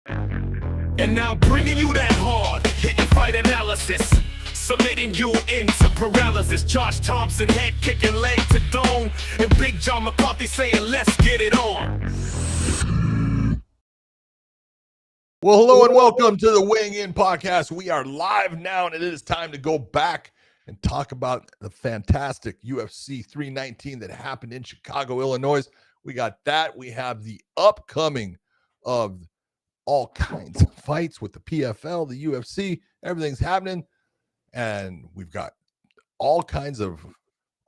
And now bringing you that hard, hitting fight analysis, submitting you into paralysis. Josh Thompson head kicking leg to dome, and Big John McCarthy saying let's get it on. Well, hello and welcome to the Weighing In Podcast. We are live now, and it is time to go back and talk about the fantastic UFC 319 that happened in Chicago, Illinois. We got that. We have the upcoming of all kinds of fights with the PFL, the UFC, everything's happening. And we've got all kinds of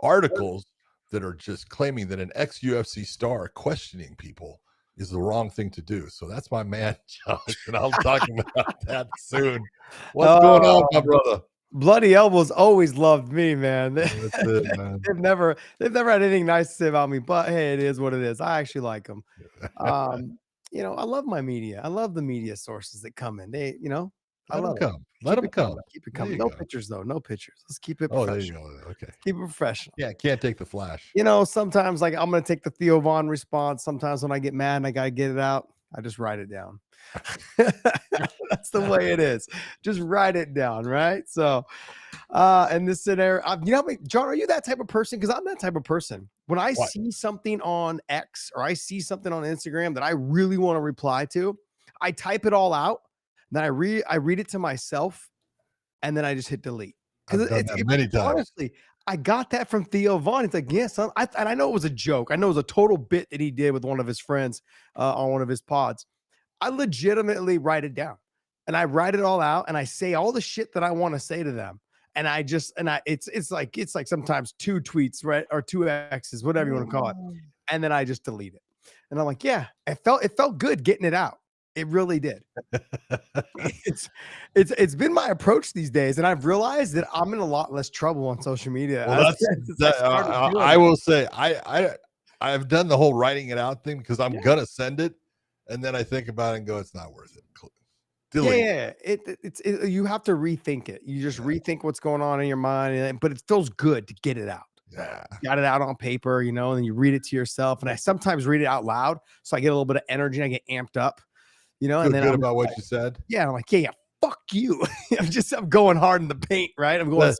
articles that are just claiming that an ex-UFC star questioning people is the wrong thing to do. So that's my man, Josh, and I'll talk about that soon. What's going on, my brother? Bloody Elbows always loved me, man. That's it, man. They've never had anything nice to say about me, but hey, it is what it is. I actually like them. You know, I love my media. I love the media sources that come in. They, you know, Let them come. Let them come. Keep it coming. No pictures, though. No pictures. Let's keep it professional. professional. There you go. Okay. Keep it professional. Yeah, can't take the flash. You know, sometimes like I'm going to take the Theo Von response. Sometimes when I get mad and I got to get it out, I just write it down. That's the way it is. Just write it down, right? So, in this scenario, you know, John, are you that type of person? Because I'm that type of person. When I see something on X or I see something on Instagram that I really want to reply to, I type it all out. Then I read it to myself, and then I just hit delete. Because it's many times. Honestly, I got that from Theo Von. It's like, yes, and I know it was a joke. I know it was a total bit that he did with one of his friends on one of his pods. I legitimately write it down, and I write it all out, and I say all the shit that I want to say to them. And it's like sometimes 2 tweets, right? Or 2 X's, whatever you want to call it. And then I just delete it. And I'm like, yeah, it felt good getting it out. It really did. It's been my approach these days, and I've realized that I'm in a lot less trouble on social media. Well, I will say I've done the whole writing it out thing because I'm gonna send it, and then I think about it and go, it's not worth it. Delete. Yeah. You have to rethink it. You just rethink what's going on in your mind, but it feels good to get it out. Yeah, got it out on paper, you know, and then you read it to yourself. And I sometimes read it out loud, so I get a little bit of energy and I get amped up. You know, feel and then good about what you said. Yeah, I'm like, yeah, fuck you. I'm going hard in the paint, right? I'm going.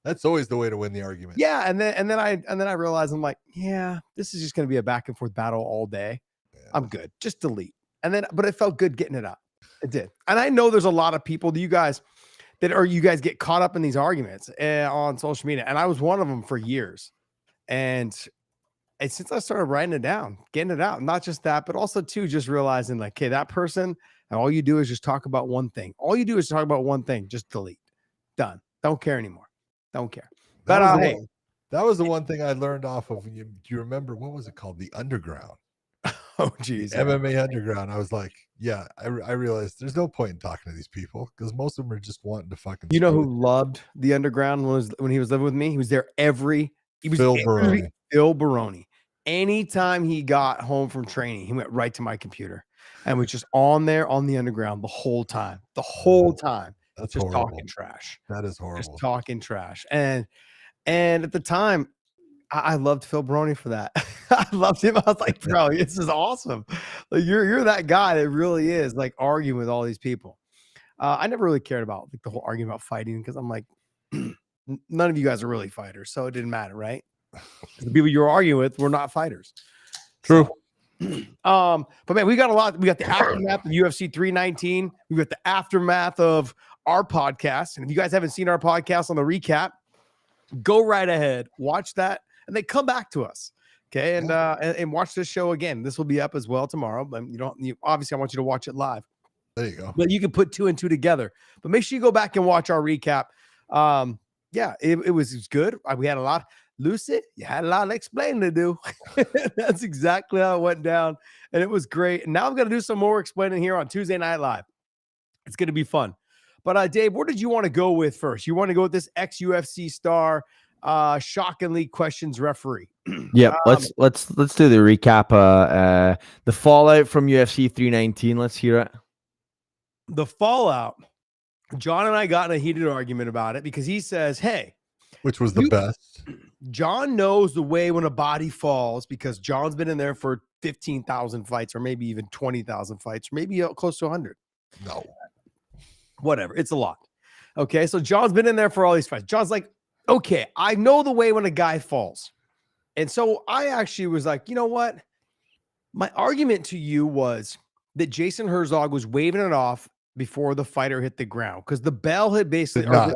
That's always the way to win the argument. Yeah, and then I realize I'm like, yeah, this is just going to be a back and forth battle all day. Yeah. I'm good. Just delete. But it felt good getting it out. It did. And I know there's a lot of people, you guys get caught up in these arguments on social media, and I was one of them for years. And since I started writing it down, getting it out, not just that, but also too, just realizing like, okay, that person, and all you do is just talk about one thing. All you do is talk about one thing. Just delete. Done. Don't care anymore. Don't care. But hey, that was the one thing I learned off of. Do you remember what was it called? The Underground. Oh, geez. MMA Underground. I was like, yeah, I realized there's no point in talking to these people because most of them are just wanting to fucking. You know who loved the Underground when he was living with me? He was there Phil Baroni. Anytime he got home from training, he went right to my computer and was just on there on the Underground the whole time. That's just horrible. Talking trash. That is horrible. Just talking trash. And at the time, I loved Phil Baroni for that. I loved him. I was like, bro, this is awesome. Like you're that guy that really is like arguing with all these people. I never really cared about like the whole argument about fighting because I'm like, none of you guys are really fighters, so it didn't matter, right? The people you're arguing with were not fighters. True. So, but man, we got a lot. We got the aftermath of UFC 319. We got the aftermath of our podcast. And if you guys haven't seen our podcast on the recap, go right ahead, watch that, and then come back to us. Okay. And watch this show again. This will be up as well tomorrow. But obviously I want you to watch it live. There you go. But you can put 2 and 2 together. But make sure you go back and watch our recap. Yeah, it was good. We had a lot. Lucy, you had a lot of explaining to do. That's exactly how it went down. And it was great. And now I'm going to do some more explaining here on Tuesday Night Live. It's going to be fun. But Dave, where did you want to go with first? You want to go with this ex-UFC star, shockingly questions referee? Yeah, let's do the recap. The fallout from UFC 319. Let's hear it. The fallout. John and I got in a heated argument about it because he says, hey. Which was the best. John knows the way when a body falls because John's been in there for 15,000 fights or maybe even 20,000 fights, or maybe close to 100. No. Whatever. It's a lot. Okay. So John's been in there for all these fights. John's like, okay, I know the way when a guy falls. And so I actually was like, you know what? My argument to you was that Jason Herzog was waving it off before the fighter hit the ground because the bell had basically. Did not.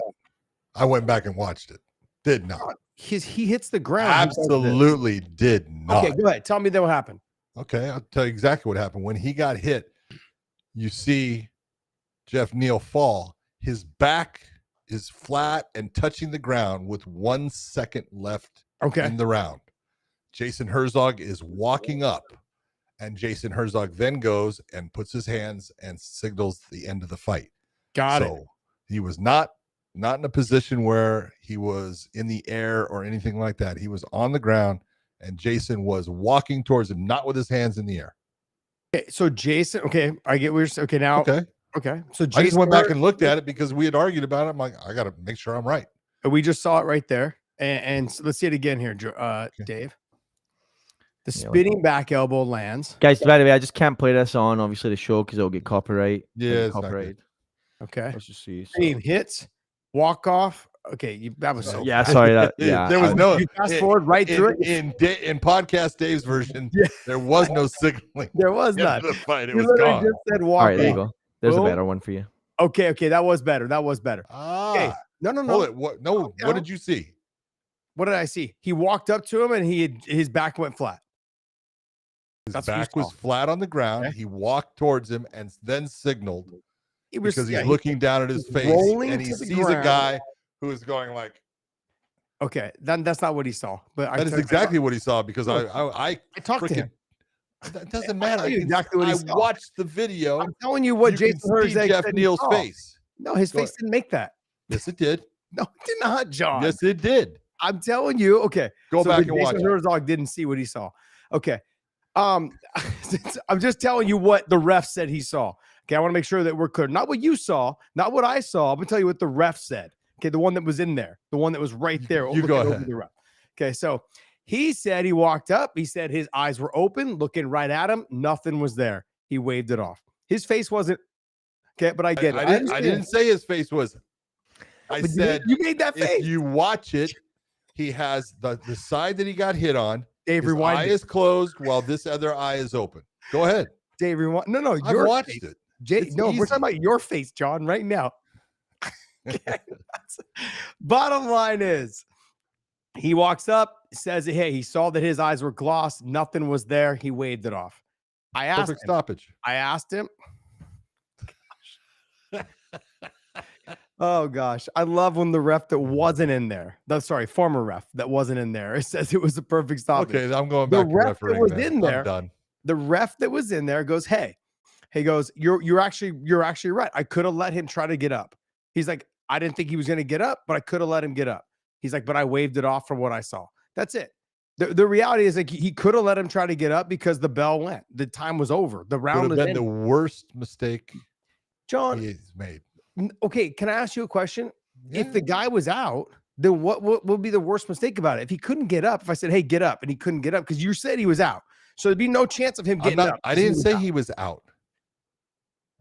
I went back and watched it. Did not. He hits the ground. Absolutely did not. Okay, go ahead. Tell me what happened. Okay, I'll tell you exactly what happened. When he got hit, you see Jeff Neal fall. His back is flat and touching the ground with 1 second left in the round. Jason Herzog is walking up, and Jason Herzog then goes and puts his hands and signals the end of the fight. Got it. He was not in a position where he was in the air or anything like that. He was on the ground, and Jason was walking towards him, not with his hands in the air. Okay, so Jason, okay, I get where you're, okay, now, okay. So Jason, I just went back and looked at it because we had argued about it. I'm like, I got to make sure I'm right. We just saw it right there. And so let's see it again here, Dave. The spinning back elbow lands. Guys, by the way, I just can't play this on, obviously, the show because it'll get copyright. Yeah, it's copyright. Okay. Let's just see. Team hits, walk off. Okay, that was so. Yeah, sorry. There was no. You fast forward right through it. In podcast Dave's version, there was no signaling. There was none. The fight, it You was literally gone. just said walk All right, there you off. go. There's Boom. a better one for you. Okay, that was better. That was better. Okay. No. Hold it. What? No. What did you see? What did I see? He walked up to him and his back went flat. His back was flat on the ground. Okay. He walked towards him and then signaled because he's yeah, looking down at his face and he sees a guy who is going like. Okay, then that's not what he saw. But that is exactly what he saw because I talked to him. That doesn't matter. Exactly what he saw. watched the video. I'm telling you what Jason Herzog Jeff said Neal's he saw. face. No, his face didn't make that. Yes, it did. No, it did not, John. Yes, it did. I'm telling you. Okay, Go back and watch Jason it. Herzog didn't see what he saw. Okay, I'm just telling you what the ref said he saw. Okay, I want to make sure that we're clear. Not what you saw, not what I saw. I'm gonna tell you what the ref said. Okay, the one that was in there, the one that was right there. You go ahead. The ref. Okay, so he said he walked up. He said his eyes were open, looking right at him. Nothing was there. He waved it off. His face wasn't. Okay, but I get it. I didn't say his face was. I said you made that face. If you watch it, he has the side that he got hit on. Dave, his rewind. eye is closed while this other eye is open. Go ahead. Dave, rewind. No, I watched it. No, we're talking about your face, John, right now. Bottom line is, he walks up, says, "Hey," he saw that his eyes were glossed, nothing was there. He waved it off. I asked Perfect him. stoppage. I asked him. Oh gosh, I love when the ref that wasn't in there. Former ref that wasn't in there. It says it was a perfect stoppage. Okay, I'm going back to ref that refereeing. was man. in there. I'm done. The ref that was in there goes, "Hey," he goes, "You're actually right. I could have let him try to get up." He's like, "I didn't think he was going to get up, but I could have let him get up." He's like, "But I waved it off from what I saw." That's it. The reality is like he could have let him try to get up because the bell went. The time was over. The round Would was have been the worst mistake John. he's made. Okay, can I ask you a question? Yeah. If the guy was out, then what would be the worst mistake about it? If he couldn't get up, if I said, "Hey, get up," and he couldn't get up because you said he was out, so there'd be no chance of him getting up. I didn't say he was out.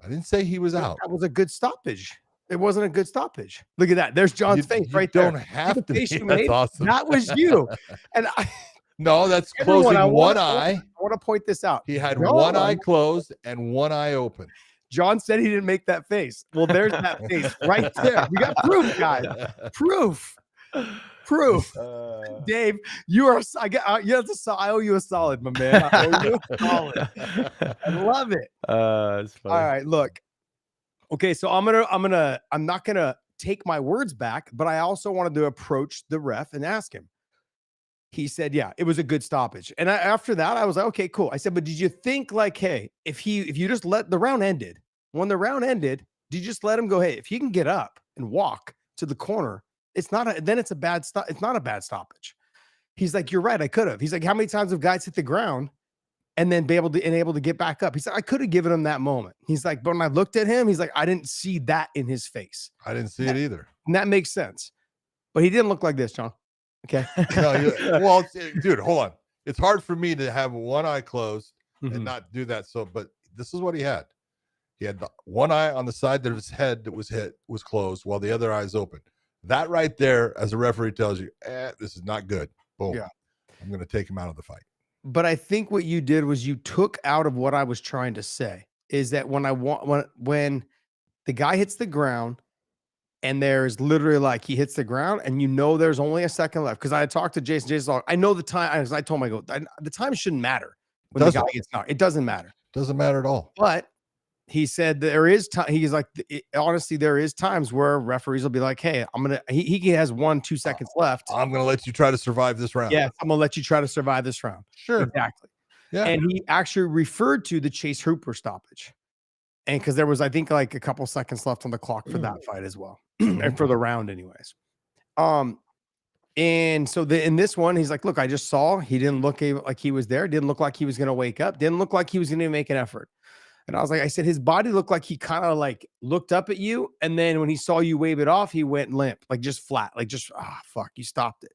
I didn't say he was out. That was a good stoppage. It wasn't a good stoppage. Look at that. There's John's face right there. Don't have to be. That's awesome. That was you. And no, that's closing one eye. I want to point this out. He had one eye closed and one eye open. John said he didn't make that face. Well, there's that face right there. We got proof, guys. Proof. Dave, you are. I owe you a solid, my man. I owe you a solid. I love it. It's funny. All right, look. Okay, so I'm not gonna take my words back, but I also wanted to approach the ref and ask him. He said, "Yeah, it was a good stoppage." And after that, I was like, "Okay, cool." I said, "But did you think like, hey, if you just let the round ended, when the round ended, did you just let him go? Hey, if he can get up and walk to the corner, it's not a bad stop. It's not a bad stoppage." He's like, "You're right. I could have." He's like, "How many times have guys hit the ground and then be able to get back up?" He said, "I could have given him that moment." He's like, "But when I looked at him, he's like, I didn't see that in his face." I didn't see it either. And that makes sense. But he didn't look like this, John. Okay. Well, dude, hold on. It's hard for me to have one eye closed Mhm. and not do that. So, but this is what he had. He had the one eye on the side of his head that was closed while the other eye is open. That right there, as a referee tells you, this is not good. Boom. Yeah. I'm going to take him out of the fight. But I think what you did was you took out of what I was trying to say is that when the guy hits the ground and there's literally like he hits the ground and there's only a second left. Cause I had talked to Jason. Jason's like, I know the time. As I told him, the time shouldn't matter when the guy gets knocked. It doesn't matter. Doesn't matter at all. But he said there is time. He's like, honestly, there is times where referees will be like, hey, he has 1-2 seconds left. I'm going to let you try to survive this round. Yeah. I'm going to let you try to survive this round. Sure. Exactly. Yeah. And he actually referred to the Chase Hooper stoppage. And because there was, I think, like a couple seconds left on the clock for that fight as well. And for the round anyways. And so in this one, he's like, look, I just saw he didn't look like he was there. Didn't look like he was going to wake up. Didn't look like he was going to make an effort. And I was like, I said, his body looked like he kind of like looked up at you. And then when he saw you wave it off, he went limp, like just flat, like just, fuck, you stopped it.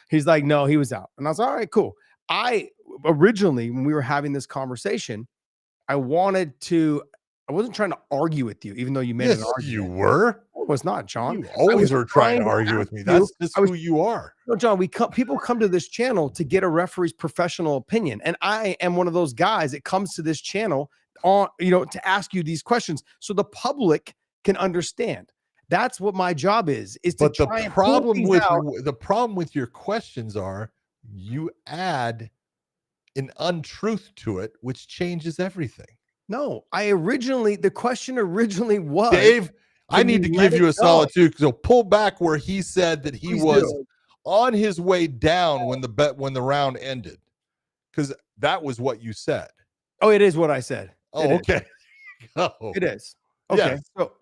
He's like, no, he was out. And I was like, all right, cool. I originally, when we were having this conversation, I wasn't trying to argue with you, even though you made an argument. You were? I was not, John. You always were trying to argue with me. That's just who you are. No, John, people come to this channel to get a referee's professional opinion. And I am one of those guys that comes to this channel to ask you these questions so the public can understand. That's what my job is to try and pull things out. The problem with your questions are you add an untruth to it, which changes everything. No, the question originally was, Dave, I need to give you a solitude. So pull back where he said that he was on his way down when the round ended, because that was what you said. Oh, it is what I said. Oh, okay. It is. Okay.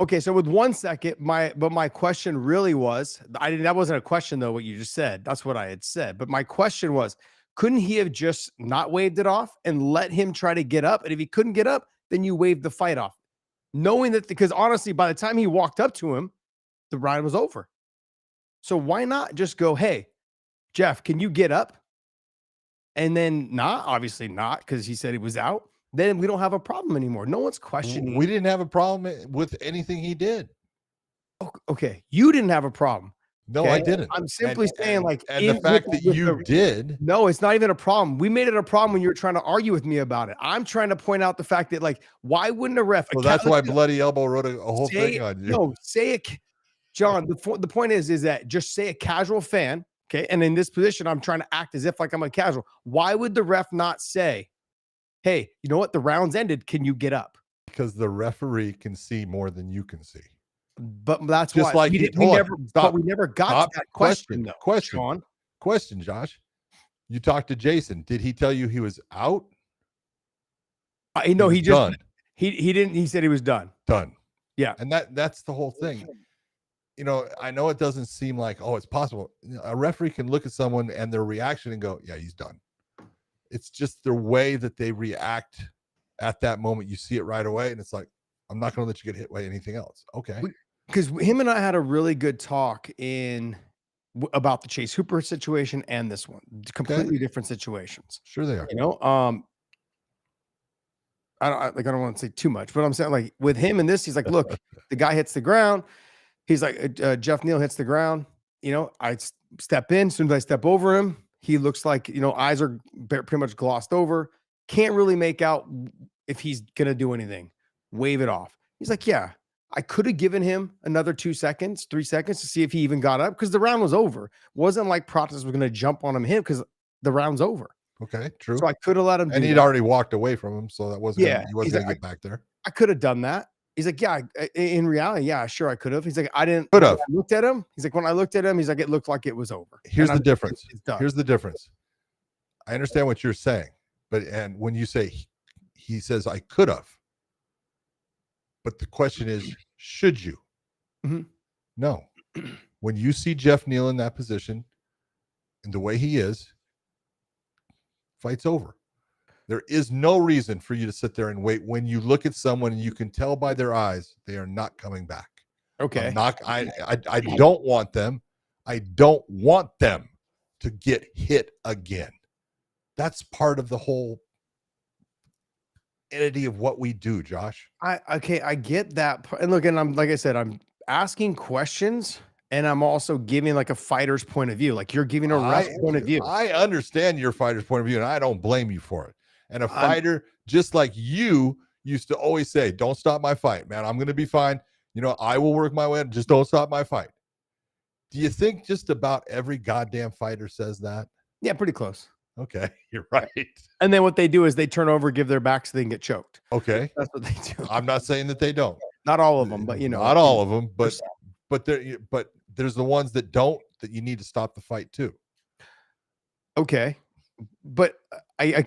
Yes. So with 1 second, my question really was, that wasn't a question though, what you just said. That's what I had said. But my question was, couldn't he have just not waved it off and let him try to get up? And if he couldn't get up, then you waved the fight off. Knowing that, because honestly, by the time he walked up to him, the round was over. So why not just go, hey, Jeff, can you get up? And then obviously not, because he said he was out. Then we don't have a problem anymore. No one's questioning. We didn't have a problem with anything he did. Okay. You didn't have a problem. No, okay? I didn't. I'm simply saying and the fact that you did. No, it's not even a problem. We made it a problem when you were trying to argue with me about it. I'm trying to point out the fact that, like, why wouldn't a ref? Well, that's why Bloody Elbow wrote a whole thing on you. No, say it, John. The point is that just say a casual fan. Okay. And in this position, I'm trying to act as if like I'm a casual. Why would the ref not say, hey, you know what? The round's ended. Can you get up? Because the referee can see more than you can see. But that's just why like we never got to that question. Question, Josh. You talked to Jason. Did he tell you he was out? No, he just done. He didn't. He said he was done. Done. Yeah, and that's the whole thing. I know it doesn't seem like, it's possible. A referee can look at someone and their reaction and go, yeah, he's done. It's just the way that they react at that moment. You see it right away, and it's like, I'm not going to let you get hit by anything else. Okay. Because him and I had a really good talk about the Chase Hooper situation and this one, completely different situations. Sure they are. I don't want to say too much, but I'm saying, like, with him and this, he's like, look, the guy hits the ground. He's like, Jeff Neal hits the ground. I step in. As soon as I step over him, he looks like, eyes are pretty much glossed over. Can't really make out if he's going to do anything. Wave it off. He's like, yeah, I could have given him another 2 seconds, 3 seconds to see if he even got up, because the round was over. It wasn't like Process was going to jump on him because the round's over. Okay, true. So I could have let him. And he'd already walked away from him, so that wasn't. He wasn't going to get back there. I could have done that. He's like, yeah, in reality, yeah, sure, I could have. He's like, I didn't. Could have. I looked at him. He's like, when I looked at him, he's like, it looked like it was over. Here's the difference. Here's the difference. I understand what you're saying, and when you say he says I could have. But the question is, should you? Mm-hmm. No. When you see Jeff Neal in that position and the way he is, fight's over. There is no reason for you to sit there and wait. When you look at someone and you can tell by their eyes, they are not coming back. Okay. I don't want them. I don't want them to get hit again. That's part of the whole entity of what we do, Josh. I get that. And look, and I'm like I said, I'm asking questions and I'm also giving like a fighter's point of view. Like you're giving a ref's point of view. I understand your fighter's point of view, and I don't blame you for it. And a fighter, just like you used to always say, don't stop my fight, man. I'm going to be fine. You know, I will work my way. Just don't stop my fight. Do you think just about every goddamn fighter says that? Yeah, pretty close. Okay, you're right. And then what they do is they turn over, give their back so they can get choked. Okay. That's what they do. I'm not saying that they don't. Not all of them, but you know. Not all of them, but there's the ones that don't, that you need to stop the fight too. Okay. But I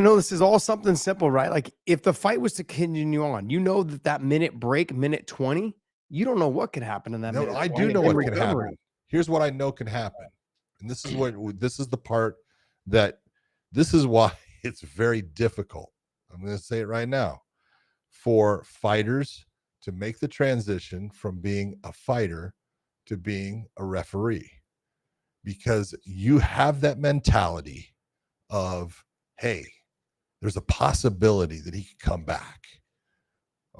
know this is all something simple, right? Like if the fight was to continue on, you know that minute break, minute 20, you don't know what could happen in that minute. I do know what can happen. Here's what I know can happen. And this is the part that this is why it's very difficult. I'm going to say it right now, for fighters to make the transition from being a fighter to being a referee, because you have that mentality of, hey, there's a possibility that he could come back.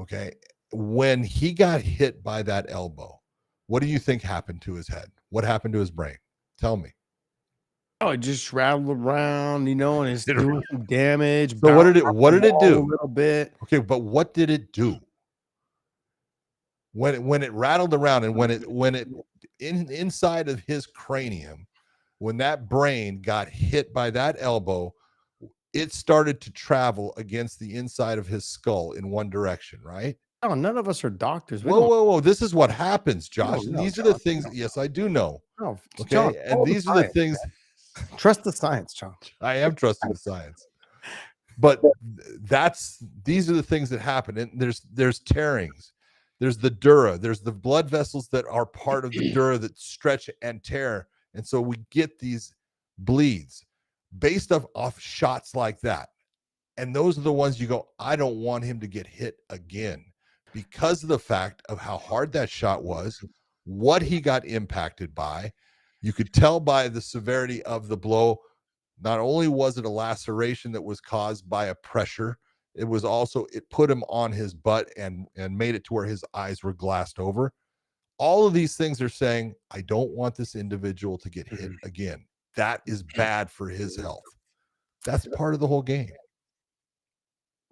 Okay. When he got hit by that elbow, what do you think happened to his head? What happened to his brain? Tell me. Oh, it just rattled around, you know, and it's doing some damage. So what did it do? A little bit. Okay, but what did it do? When it rattled around and when it inside of his cranium, when that brain got hit by that elbow, it started to travel against the inside of his skull in one direction, right? Oh, none of us are doctors. Whoa. This is what happens, Josh. No, These are the things. Yes, I do know. Oh, Okay. John, And these are the things. Trust the science, John. I am trusting the science. But these are the things that happen. And there's tearings. There's the dura. There's the blood vessels that are part of the dura that stretch and tear. And so we get these bleeds based off shots like that. And those are the ones you go, I don't want him to get hit again, because of the fact of how hard that shot was, what he got impacted by. You could tell by the severity of the blow. Not only was it a laceration that was caused by a pressure, it was also, it put him on his butt and made it to where his eyes were glassed over. All of these things are saying, I don't want this individual to get hit again. That is bad for his health. That's part of the whole game.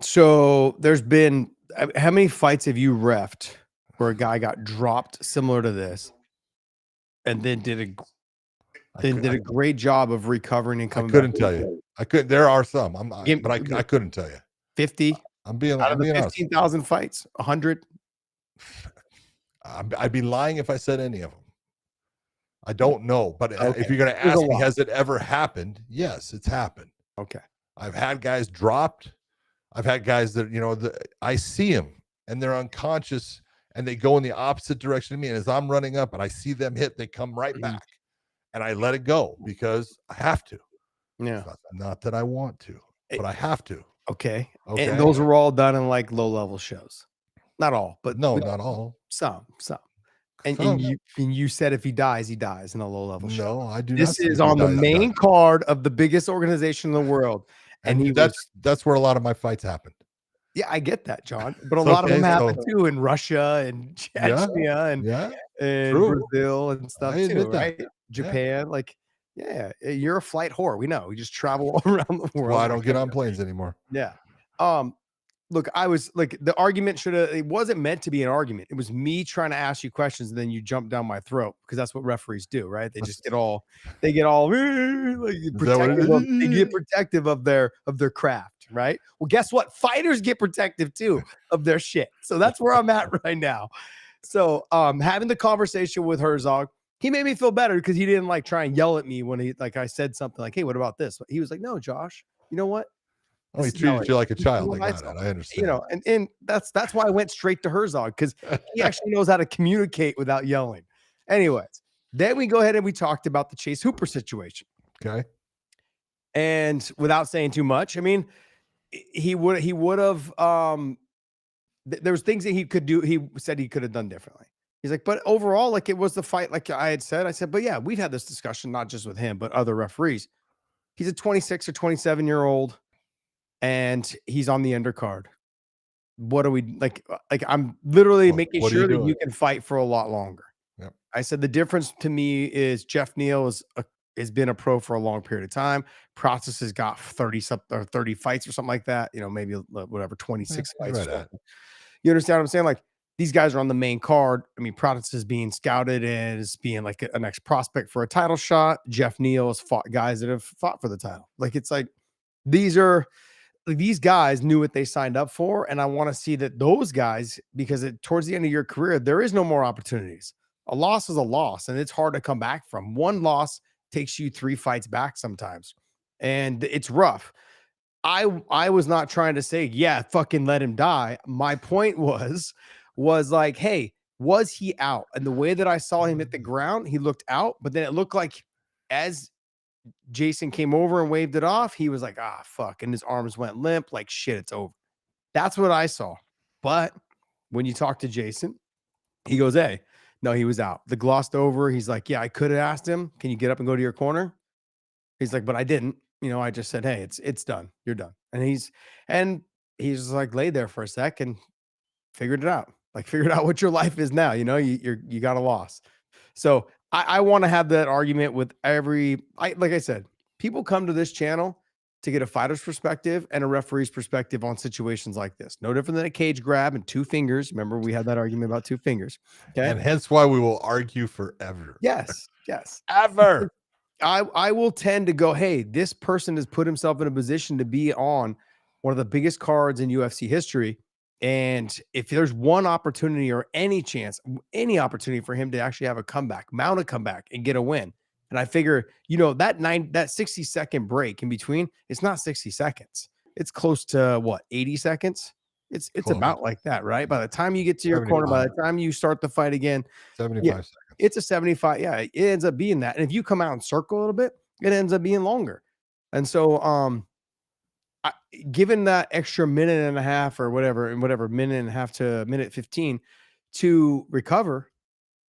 So there's been, how many fights have you reffed where a guy got dropped similar to this and then did a great job of recovering and coming back? I couldn't tell you. I couldn't. There are some. I couldn't tell you. 50 I'm being out of the honest. 15,000 fights, 100. I'd be lying if I said any of them. I don't know, but if you're going to ask me, has it ever happened? Yes, it's happened. Okay. I've had guys dropped. I've had guys that, you know, I see them and they're unconscious and they go in the opposite direction of me. And as I'm running up and I see them hit, they come right back and I let it go because I have to. Yeah. Not that I want to, but I have to. Okay. And those were all done in like low level shows. Not all, but no, not all. Some. And you said if he dies in a low level show. No, I do not. This is on the main card of the biggest organization in the world. And that's where a lot of my fights happened. Yeah, I get that, John. But a lot of them happen too in Russia and Chechnya and Brazil and stuff too, right? Japan. Like, yeah, you're a flight whore. We know. We just travel all around the world. Well, I don't get on planes anymore. Yeah. Look, I was like, the argument it wasn't meant to be an argument. It was me trying to ask you questions and then you jump down my throat, because that's what referees do, right? They just get all like protective they get protective of their craft, right? Well, guess what? Fighters get protective too of their shit. So that's where I'm at right now. So having the conversation with Herzog, he made me feel better because he didn't like try and yell at me when I said something like, hey, what about this? But he was like, no, Josh, you know what? Oh, he treated you like a child. I understand. You know, and that's why I went straight to Herzog, because he actually knows how to communicate without yelling. Anyways, then we go ahead and we talked about the Chase Hooper situation. Okay. And without saying too much, I mean, he would have there was things that he could do. He said he could have done differently. He's like, but overall, like it was the fight, like I had said. I said, but yeah, we've had this discussion, not just with him, but other referees. He's a 26 or 27-year-old, and he's on the undercard. What are we like? Like I'm literally making what are you sure that doing? you can fight for a lot longer. Yep. I said the difference to me is Jeff Neal has been a pro for a long period of time. Process has got 30 something or 30 fights or something like that. You know, maybe whatever 26 Yeah, fights. right Or at. something. You understand what I'm saying? Like these guys are on the main card. I mean, Process is being scouted as being like a next prospect for a title shot. Jeff Neal has fought guys that have fought for the title. Like it's like these guys knew what they signed up for, and I want to see that those guys, because towards the end of your career, there is no more opportunities. A loss is a loss, and it's hard to come back from. One loss takes you 3 fights back sometimes, and it's rough. I was not trying to say, yeah, fucking let him die. My point was like, hey, was he out? And the way that I saw him hit the ground, he looked out, but then it looked like as Jason came over and waved it off, he was like, ah, fuck. And his arms went limp, like shit, it's over. That's what I saw. But when you talk to Jason, he goes, hey, no, he was out. The glossed over. He's like, yeah, I could have asked him, can you get up and go to your corner? He's like, but I didn't. You know, I just said, hey, it's done. You're done. And he's just like laid there for a sec and figured it out. Like figured out what your life is now. You know, you got a loss. So I want to have that argument with like I said, people come to this channel to get a fighter's perspective and a referee's perspective on situations like this. No different than a cage grab and 2 fingers. Remember, we had that argument about 2 fingers. Okay. And hence why we will argue forever. Yes. Ever. I will tend to go, hey, this person has put himself in a position to be on one of the biggest cards in UFC history. And if there's one opportunity or any chance, any opportunity for him to actually have a comeback, mount a comeback and get a win. And I figure, you know, that 60-second break in between, it's not 60 seconds. It's close to what, 80 seconds? It's Close. About like that, right? By the time you get to your corner, by the time you start the fight again, 75 seconds. It's a 75. Yeah, it ends up being that. And if you come out and circle a little bit, it ends up being longer. And so, given that extra minute and a half or whatever minute and a half to minute 15 to recover,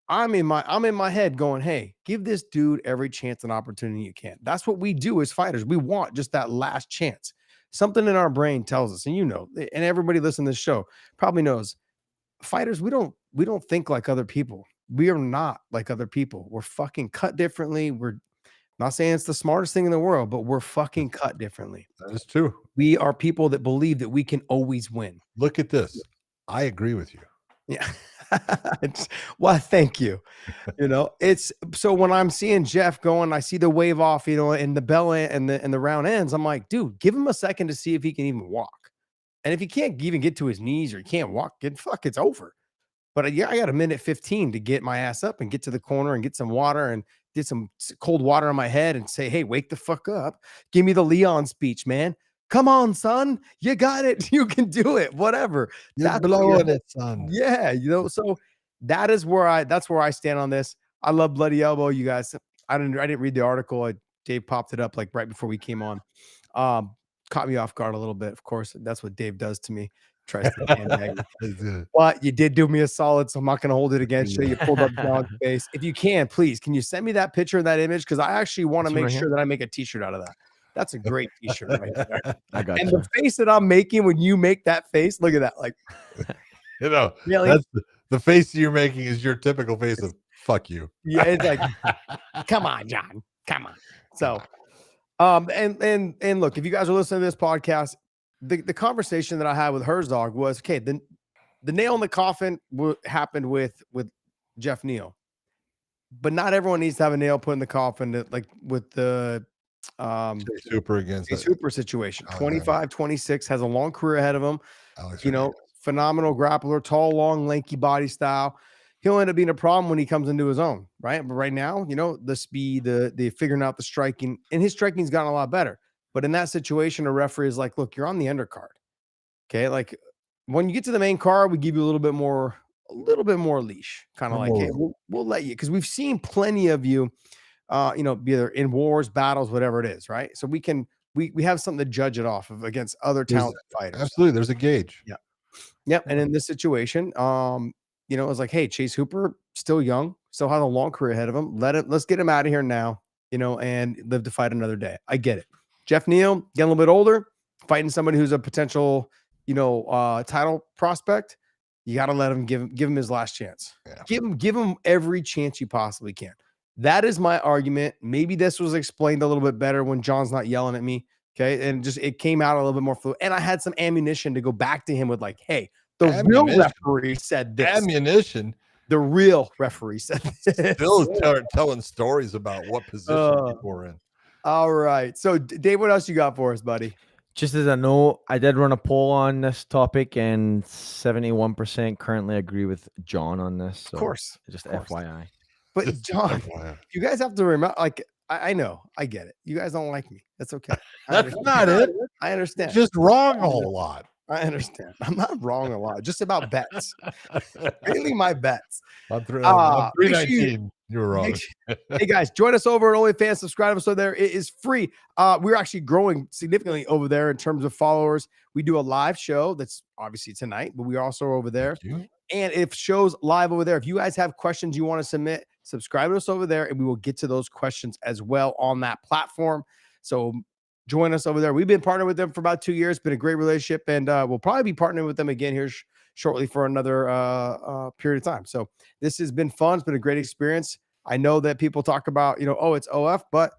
I'm in my head going, hey, give this dude every chance and opportunity you can. That's what we do as fighters. We want just that last chance. Something in our brain tells us, and you know, and everybody listening to this show probably knows, fighters, we don't think like other people. We are not like other people. We're fucking cut differently. We're not saying it's the smartest thing in the world, but we're fucking cut differently. That is true. We are people that believe that we can always win. Look at this. I agree with you. Yeah. Well, thank you. You know, it's so when I'm seeing Jeff going, I see the wave off, you know, and the bell and the round ends. I'm like, dude, give him a second to see if he can even walk. And if he can't even get to his knees or he can't walk, it's over. But yeah, I got a minute 15 to get my ass up and get to the corner and get some water and did some cold water on my head and say, hey, wake the fuck up. Give me the Leon speech, man. Come on, son. You got it. You can do it. Whatever. You're blowing it, son. Yeah. You know, so that's where I stand on this. I love Bloody Elbow, you guys. I didn't read the article. Dave popped it up like right before we came on. Caught me off guard a little bit. Of course, that's what Dave does to me. Tries to handbag me. But you did do me a solid, so I'm not going to hold it against you. You pulled up John's face. If you can, please, can you send me that picture of that image? Because I actually want to make sure that I make a t-shirt out of that. That's a great t-shirt right there. I got and you. the face that I'm making when you make that face, look at that. Like, you know, really? That's the face you're making is your typical face of fuck you. Yeah, it's like, come on, John. Come on. So, and look, if you guys are listening to this podcast, the conversation that I had with Herzog was, okay, the nail in the coffin happened with Jeff Neal, but not everyone needs to have a nail put in the coffin like with the Super against Super situation. 25, 26, has a long career ahead of him. You know, phenomenal grappler, tall, long, lanky body style. He'll end up being a problem when he comes into his own, right? But right now, you know, the speed, the figuring out the striking, and his striking's gotten a lot better. But in that situation, a referee is like, look, you're on the undercard. Okay. Like when you get to the main card, we give you a little bit more leash, kind of like, hey, we'll let you, because we've seen plenty of you, you know, be either in wars, battles, whatever it is, right? So we have something to judge it off of against other talented fighters. Absolutely. There's a gauge. Yeah. Yep. And in this situation, you know, it was like, hey, Chase Hooper, still young, still has a long career ahead of him. Let's get him out of here now, you know, and live to fight another day. I get it. Jeff Neal, getting a little bit older, fighting somebody who's a potential, you know, title prospect. You got to let him give him his last chance. Yeah. Give him every chance you possibly can. That is my argument. Maybe this was explained a little bit better when John's not yelling at me. Okay. And just it came out a little bit more fluid. And I had some ammunition to go back to him with, like, hey, the real referee said this. Ammunition. The real referee said this. Still telling stories about what position people are in. All right. So, Dave, what else you got for us, buddy? Just as a note, I did run a poll on this topic, and 71% currently agree with John on this. So Of course. just Of course. FYI. But Just John, FYI. you guys have to remember, like, I know, I get it. You guys don't like me. That's okay. That's not it. I understand. Just wrong a whole lot. I understand. I'm not wrong a lot. Just about bets. Mainly my bets. On Make sure 319, you were wrong. Hey guys, join us over at OnlyFans. Subscribe to us over there. It is free. We're actually growing significantly over there in terms of followers. We do a live show that's obviously tonight, but we are also over there. And if shows live over there, if you guys have questions you want to submit, subscribe to us over there, and we will get to those questions as well on that platform. So join us over there. We've been partnered with them for about 2 years. Been a great relationship, and we'll probably be partnering with them again here shortly for another period of time. So this has been fun. It's been a great experience. I know that people talk about, you know, oh, it's OF, but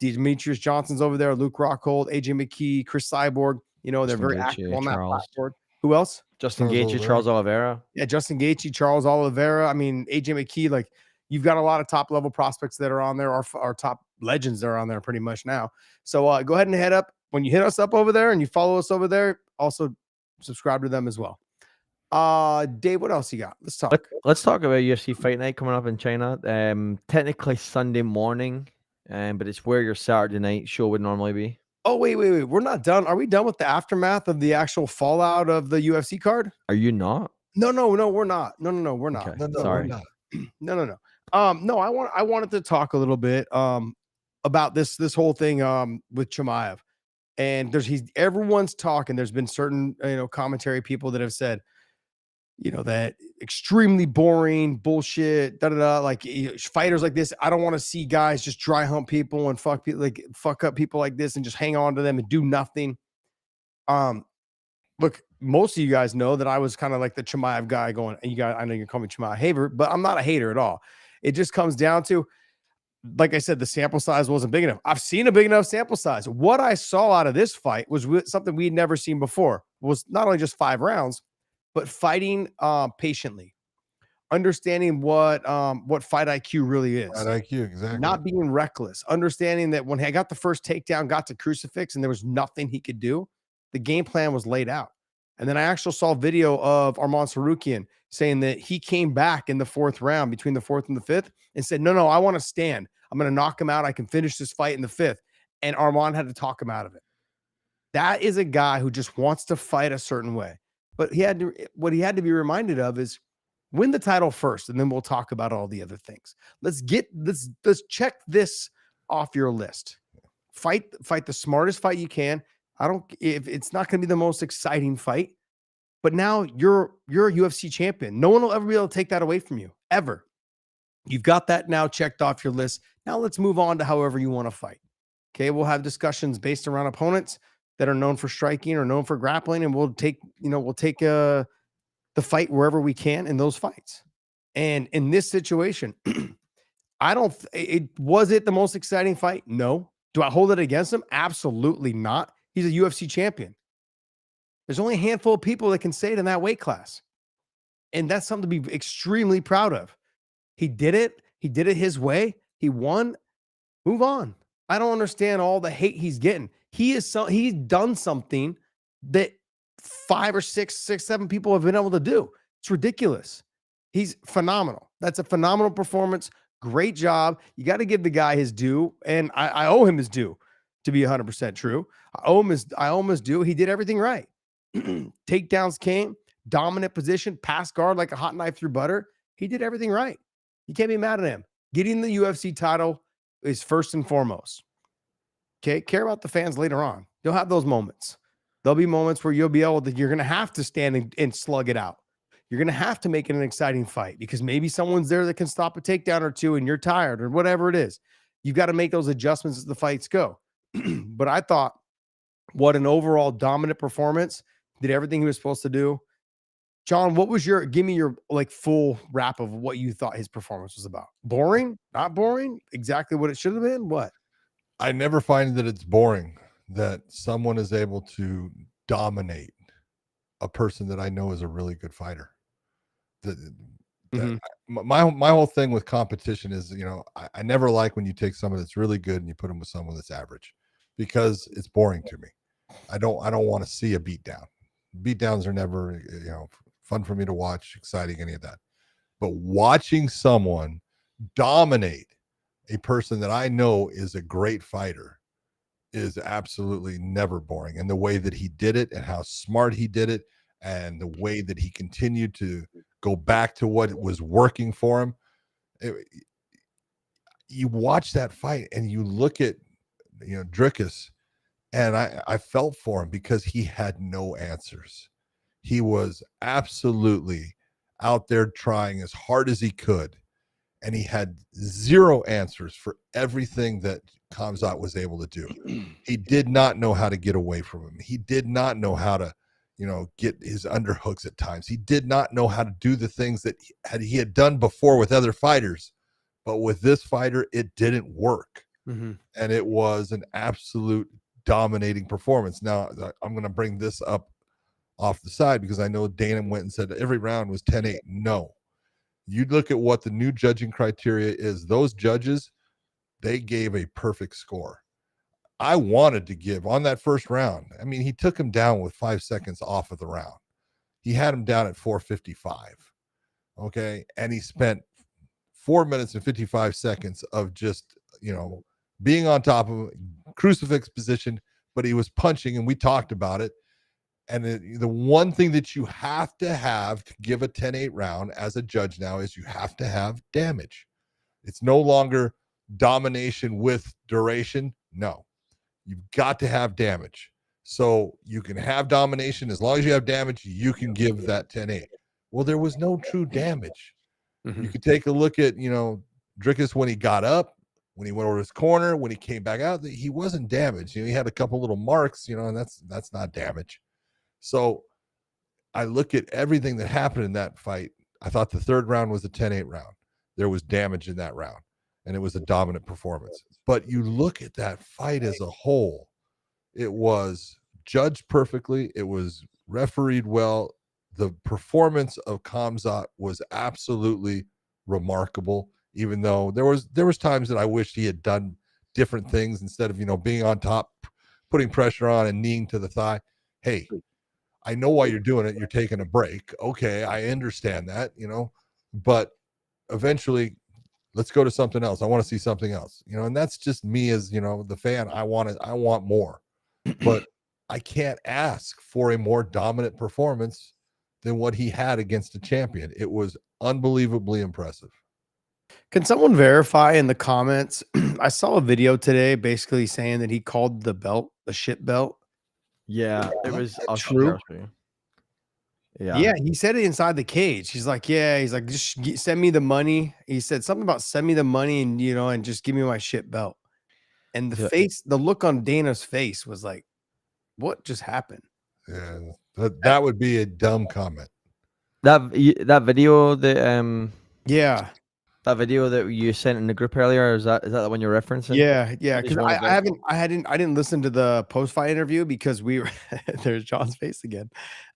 Demetrius Johnson's over there, Luke Rockhold, AJ McKee, Chris Cyborg. You know, they're very active on that platform. Who else? Justin Gaethje, Charles Oliveira. Yeah, Justin Gaethje, Charles Oliveira. I mean, AJ McKee, like, you've got a lot of top level prospects that are on there, our top legends that are on there pretty much now. So go ahead and head up. When you hit us up over there and you follow us over there, also subscribe to them as well. Dave, what else you got? Let's talk about UFC Fight Night coming up in China. Technically Sunday morning, but it's where your Saturday night show would normally be. Oh, wait. We're not done. Are we done with the aftermath of the actual fallout of the UFC card? Are you not? No, we're not. No, we're not. Okay. Sorry. No. No, I wanted to talk a little bit about this whole thing with Chimaev. And everyone's talking. There's been certain, you know, commentary people that have said, you know, that extremely boring bullshit, like, you know, fighters like this. I don't want to see guys just dry hump people and fuck up people like this and just hang on to them and do nothing. Look, most of you guys know that I was kind of like the Chimaev guy going, and I know you call me Chimaev hater, but I'm not a hater at all. It just comes down to, like I said, the sample size wasn't big enough. I've seen a big enough sample size. What I saw out of this fight was something we'd never seen before. It was not only just 5 rounds, but fighting patiently, understanding what fight IQ really is. Fight IQ, exactly. Not being reckless, understanding that when I got the first takedown, got to crucifix, and there was nothing he could do, the game plan was laid out. And then I actually saw video of Arman Sarukian saying that he came back in the 4th round, between the 4th and the 5th, and said, no, I want to stand. I'm going to knock him out. I can finish this fight in the 5th. And Arman had to talk him out of it. That is a guy who just wants to fight a certain way. But what he had to be reminded of is win the title first, and then we'll talk about all the other things. Let's check this off your list. Fight the smartest fight you can. If it's not going to be the most exciting fight, but now you're a UFC champion. No one will ever be able to take that away from you, ever. You've got that now checked off your list. Now let's move on to however you want to fight. Okay, we'll have discussions based around opponents that are known for striking or known for grappling, and we'll take the fight wherever we can in those fights. And in this situation, was it the most exciting fight? No. Do I hold it against him? Absolutely not. He's a UFC champion. There's only a handful of people that can say it in that weight class. And that's something to be extremely proud of. He did it. He did it his way. He won. Move on. I don't understand all the hate he's getting. He's done something that 5 or 6, 7 people have been able to do. It's ridiculous. He's phenomenal. That's a phenomenal performance. Great job. You got to give the guy his due. And I owe him his due, to be 100% true. I owe him his due. He did everything right. Takedowns came, dominant position, pass guard like a hot knife through butter. He did everything right. You can't be mad at him. Getting the UFC title is first and foremost. Okay, care about the fans later on. You'll have those moments. There'll be moments where you're going to have to stand and slug it out. you're going to have to make it an exciting fight because maybe someone's there that can stop a takedown or two and you're tired or whatever it is. You've got to make those adjustments as the fights go. But I thought, what an overall dominant performance. Did everything he was supposed to do. John, what was give me your like full wrap of what you thought his performance was about? Boring? Not boring? Exactly what it should have been? What? I never find that it's boring that someone is able to dominate a person that I know is a really good fighter. My whole thing with competition is, you know, I never like when you take someone that's really good and you put them with someone that's average, because it's boring to me. I don't want to see a beatdown. Beatdowns are never, you know, fun for me to watch, exciting, any of that. But watching someone dominate a person that I know is a great fighter is absolutely never boring. And the way that he did it and how smart he did it and the way that he continued to go back to what was working for him. You watch that fight and you look at, you know, Dricus, and I felt for him because he had no answers. He was absolutely out there trying as hard as he could, and he had zero answers for everything that Khamzat was able to do. He did not know how to get away from him. He did not know how to, you know, get his underhooks at times. He did not know how to do the things that he had done before with other fighters. But with this fighter, it didn't work. And it was an absolute dominating performance. Now, I'm going to bring this up off the side because I know Dana went and said every round was 10-8. No. You look at what the new judging criteria is. Those judges, they gave a perfect score. I wanted to give on that first round. I mean, he took him down with 5 seconds off of the round. He had him down at 4:55. Okay. And he spent 4 minutes and 55 seconds of just, you know, being on top of crucifix position, but he was punching, and we talked about it. And the one thing that you have to give a 10-8 round as a judge now is you have to have damage. It's no longer domination with duration. No, you've got to have damage. So you can have domination. As long as you have damage, you can give that 10-8. Well, there was no true damage. You could take a look at, you know, Dricus when he got up, when he went over his corner, when he came back out, he wasn't damaged. You know, he had a couple little marks, you know, and that's not damage. So I look at everything that happened in that fight. I thought the third round was a 10-8 round. There was damage in that round, and it was a dominant performance. But you look at that fight as a whole, it was judged perfectly. It was refereed well. The performance of Khamzat was absolutely remarkable, even though there was times that I wished he had done different things instead of, you know, being on top, putting pressure on and kneeing to the thigh. Hey, I know why you're doing it. You're taking a break. Okay, I understand that, you know, but eventually let's go to something else. I want to see something else, you know, and that's just me as, you know, the fan. I want more, but I can't ask for a more dominant performance than what he had against a champion. It was unbelievably impressive. Can someone verify in the comments? I saw a video today basically saying that he called the belt a shit belt. Yeah, it was true. Yeah, he said it inside the cage. He's like, just send me the money. He said something about send me the money and, you know, and just give me my shit belt. And the look on Dana's face was like, what just happened? Yeah, that would be a dumb comment. That video that that video that you sent in the group earlier, is that the one you're referencing? Yeah, because I didn't listen to the post-fight interview because we were there's John's face again.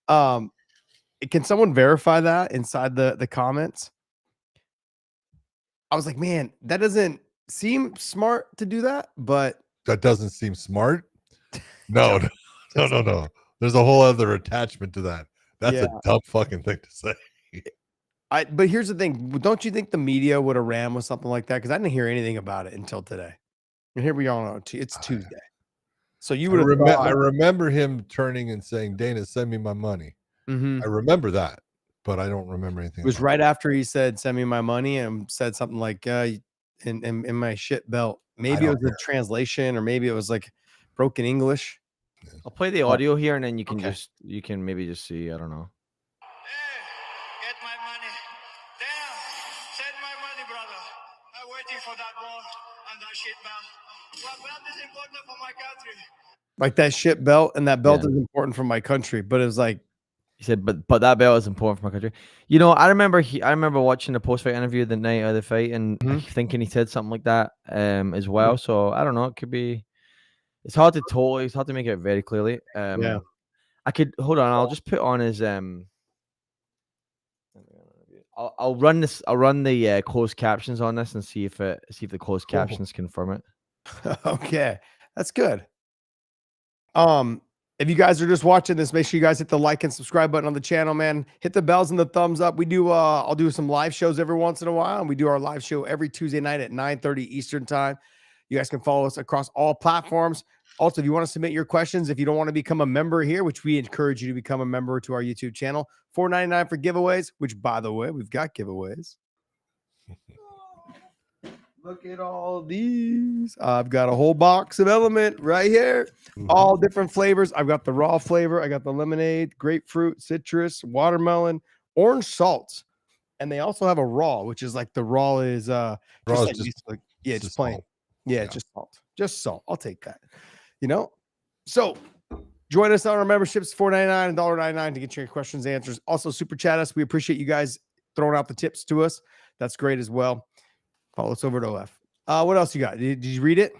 Can someone verify that inside the comments? I was like, man, that doesn't seem smart to do that, but that doesn't seem smart. No. There's a whole other attachment to that. That's a dumb fucking thing to say. But here's the thing. Don't you think the media would have ran with something like that? Because I didn't hear anything about it until today. And here we are. It's Tuesday. So you would have I remember him turning and saying, Dana, send me my money. I remember that, but I don't remember anything. It was right after he said, send me my money, and said something like, in my shit belt. Maybe it was a translation, or maybe it was like broken English. I'll play the audio here, and then you can maybe just see. I don't know. I'm waiting for that ball and that shit belt. What belt is important for my country? Like that shit belt, and that belt Yeah. is important for my country. But it was like, He said, but that belt is important for my country. You know, I remember watching the post fight interview the night of the fight, and thinking he said something like that as well. So I don't know. It could be. It's hard to make it out very clearly. Yeah. I could hold on. I'll just put on his I'll run this. I'll run the closed captions on this and see if the closed captions confirm it. Okay, that's good. If you guys are just watching this, make sure you guys hit the like and subscribe button on the channel, man. Hit the bells and the thumbs up. We do I'll do some live shows every once in a while, and we do our live show every Tuesday night at 9:30 Eastern time. You guys can follow us across all platforms. Also, if you want to submit your questions, if you don't want to become a member here, which we encourage you to become a member to our YouTube channel, $4.99 for giveaways, which, by the way, we've got giveaways. Look at all these. I've got a whole box of LMNT right here. All different flavors. I've got the raw flavor. I got the lemonade, grapefruit, citrus, watermelon, orange salts. And they also have a raw, which is like the raw is Raw just is like, just- yeah, just plain. salt. Yeah, Yeah. just salt. Just salt. I'll take that. You know? So join us on our memberships, $4.99 and $1.99 to get your questions and answers. Also, super chat us. We appreciate you guys throwing out the tips to us. That's great as well. Follow us over to OF. What else you got? Did you read it?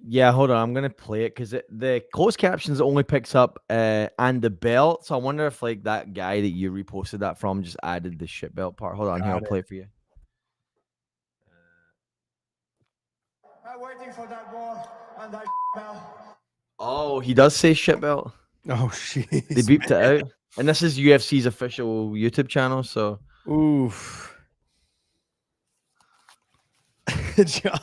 Yeah, hold on. I'm gonna play it because the closed captions only picks up and the belt. So I wonder if like that guy that you reposted that from just added the shit belt part. Hold on, here I'll play it for you. I'm waiting for that ball and that belt. Oh, he does say shit belt. Oh, shit. They beeped it out, and this is UFC's official YouTube channel. So Oof. John,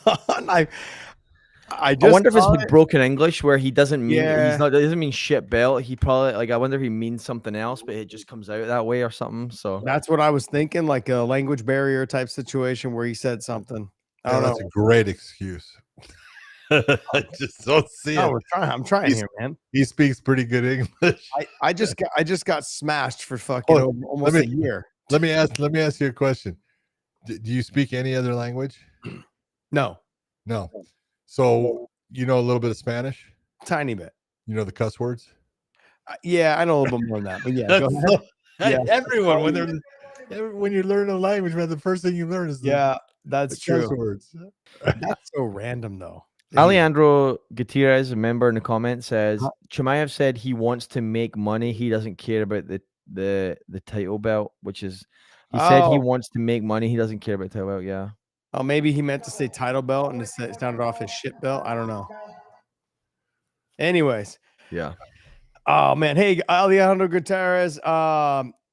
I just wonder if it's saw with it. broken English where he doesn't mean Yeah. he doesn't mean shit belt. He probably like I wonder if he means something else, but it just comes out that way or something. So That's what I was thinking, like a language barrier type situation where he said something. I don't That's know. a great excuse. I just don't see No, it. I'm trying He's- here, man. He speaks pretty good English. I just got smashed for fucking Oh, almost let a me- year. Let me ask you a question. Do you speak any other language? No, No. So you know a little bit of Spanish? tiny bit. You know the cuss words? Yeah, I know a little bit more than that, but yeah, go ahead. Yeah. Everyone when you learn a language, man, the first thing you learn is the Yeah, that's cuss true. words. That's so random though. Alejandro Gutierrez, a member in the comments, says Chimaev said he wants to make money. He doesn't care about the title belt, which is he said he Oh. wants to make money. He doesn't care about title belt. Yeah. Oh, maybe he meant to say title belt and it sounded off his shit belt. I don't know. Anyways, Yeah. oh man, hey Alejandro Gutierrez,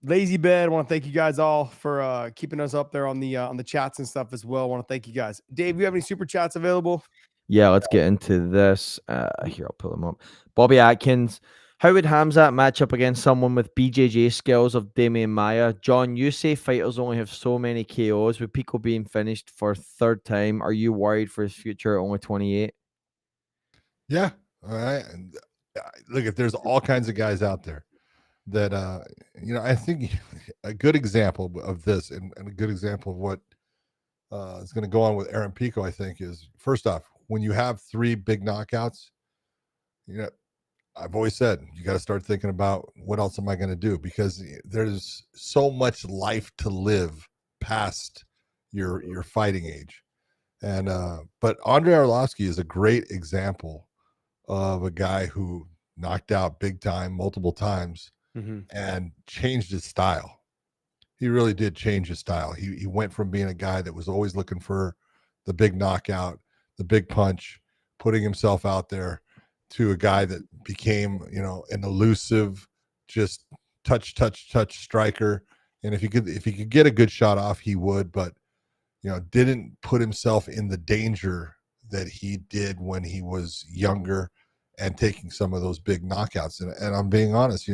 Lazy Bed. Want to thank you guys all for keeping us up there on the chats and stuff as well. Want to thank you guys. Dave, you have any super chats available? Yeah, let's get into this. Here, I'll pull them up. Bobby Atkins. How would Hamzat match up against someone with BJJ skills of Damian Maia? John, you say fighters only have so many KOs. With Pico being finished for third time, are you worried for his future at only 28? Yeah. All right. And look, if there's all kinds of guys out there that I think a good example of this and a good example of what is going to go on with Aaron Pico, I think, is first off, when you have 3 big knockouts, I've always said you got to start thinking about what else am I going to do, because there's so much life to live past your fighting age. And but Andrei Arlovsky is a great example of a guy who knocked out big time multiple times and changed his style. He really did change his style. He went from being a guy that was always looking for the big knockout, the big punch, putting himself out there, to a guy that became, an elusive, just touch striker. And if he could get a good shot off, he would, but didn't put himself in the danger that he did when he was younger and taking some of those big knockouts. And I'm being honest,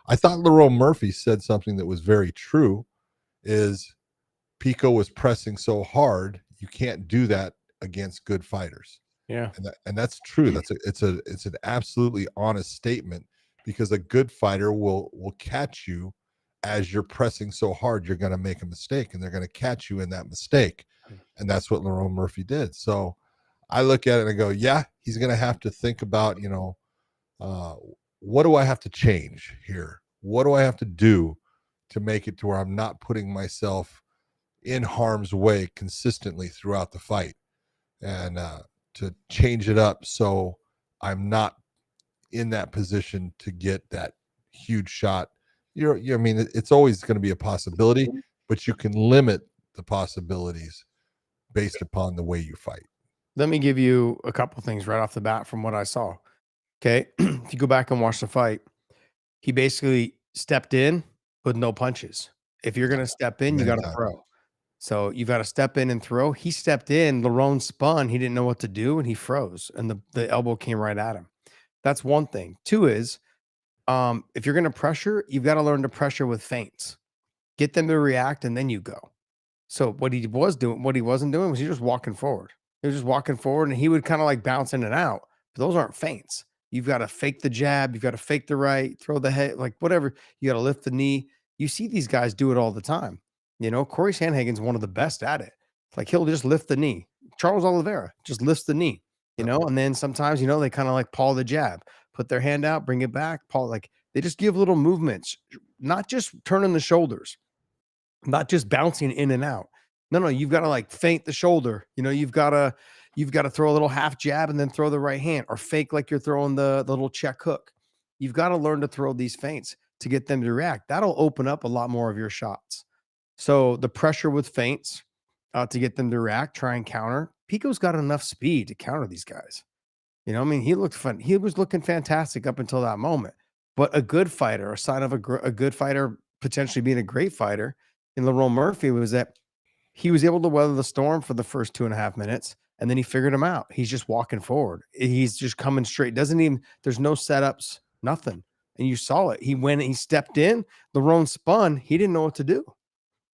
I thought Lerone Murphy said something that was very true, is Pico was pressing so hard, you can't do that against good fighters. Yeah. And that's true. It's an absolutely honest statement, because a good fighter will catch you as you're pressing so hard, you're going to make a mistake and they're going to catch you in that mistake. And that's what Lerone Murphy did. So I look at it and I go, yeah, he's going to have to think about, what do I have to change here? What do I have to do to make it to where I'm not putting myself in harm's way consistently throughout the fight, and to change it up so I'm not in that position to get that huge shot. I mean, it's always going to be a possibility, but you can limit the possibilities based upon the way you fight. Let me give you a couple things right off the bat from what I saw. Okay. If you go back and watch the fight, he basically stepped in with no punches. If you're going to step in, you got to throw. So you got to step in and throw. He stepped in, Lerone spun. He didn't know what to do, and he froze, and the elbow came right at him. That's one thing. Two is, if you're going to pressure, you've got to learn to pressure with feints. Get them to react, and then you go. So what he wasn't doing was he was just walking forward. He was just walking forward, and he would kind of like bounce in and out. But those aren't feints. You've got to fake the jab. You've got to fake the right, throw the head, like whatever. You got to lift the knee. You see these guys do it all the time. Corey Sandhagen's one of the best at it. Like he'll just lift the knee. Charles Oliveira just lifts the knee, and then sometimes, they kind of like paw the jab, put their hand out, bring it back, paw, like they just give little movements, not just turning the shoulders, not just bouncing in and out. No, you've got to like feint the shoulder. You've got to throw a little half jab and then throw the right hand, or fake like you're throwing the little check hook. You've got to learn to throw these feints to get them to react. That'll open up a lot more of your shots. So the pressure with feints to get them to react, try and counter. Pico's got enough speed to counter these guys. He looked fun. He was looking fantastic up until that moment. But a good fighter, a sign of a good fighter potentially being a great fighter in Lerone Murphy, was that he was able to weather the storm for the first 2.5 minutes, and then he figured him out. He's just walking forward. He's just coming straight. There's no setups, nothing. And you saw it. He stepped in, Lerone spun. He didn't know what to do.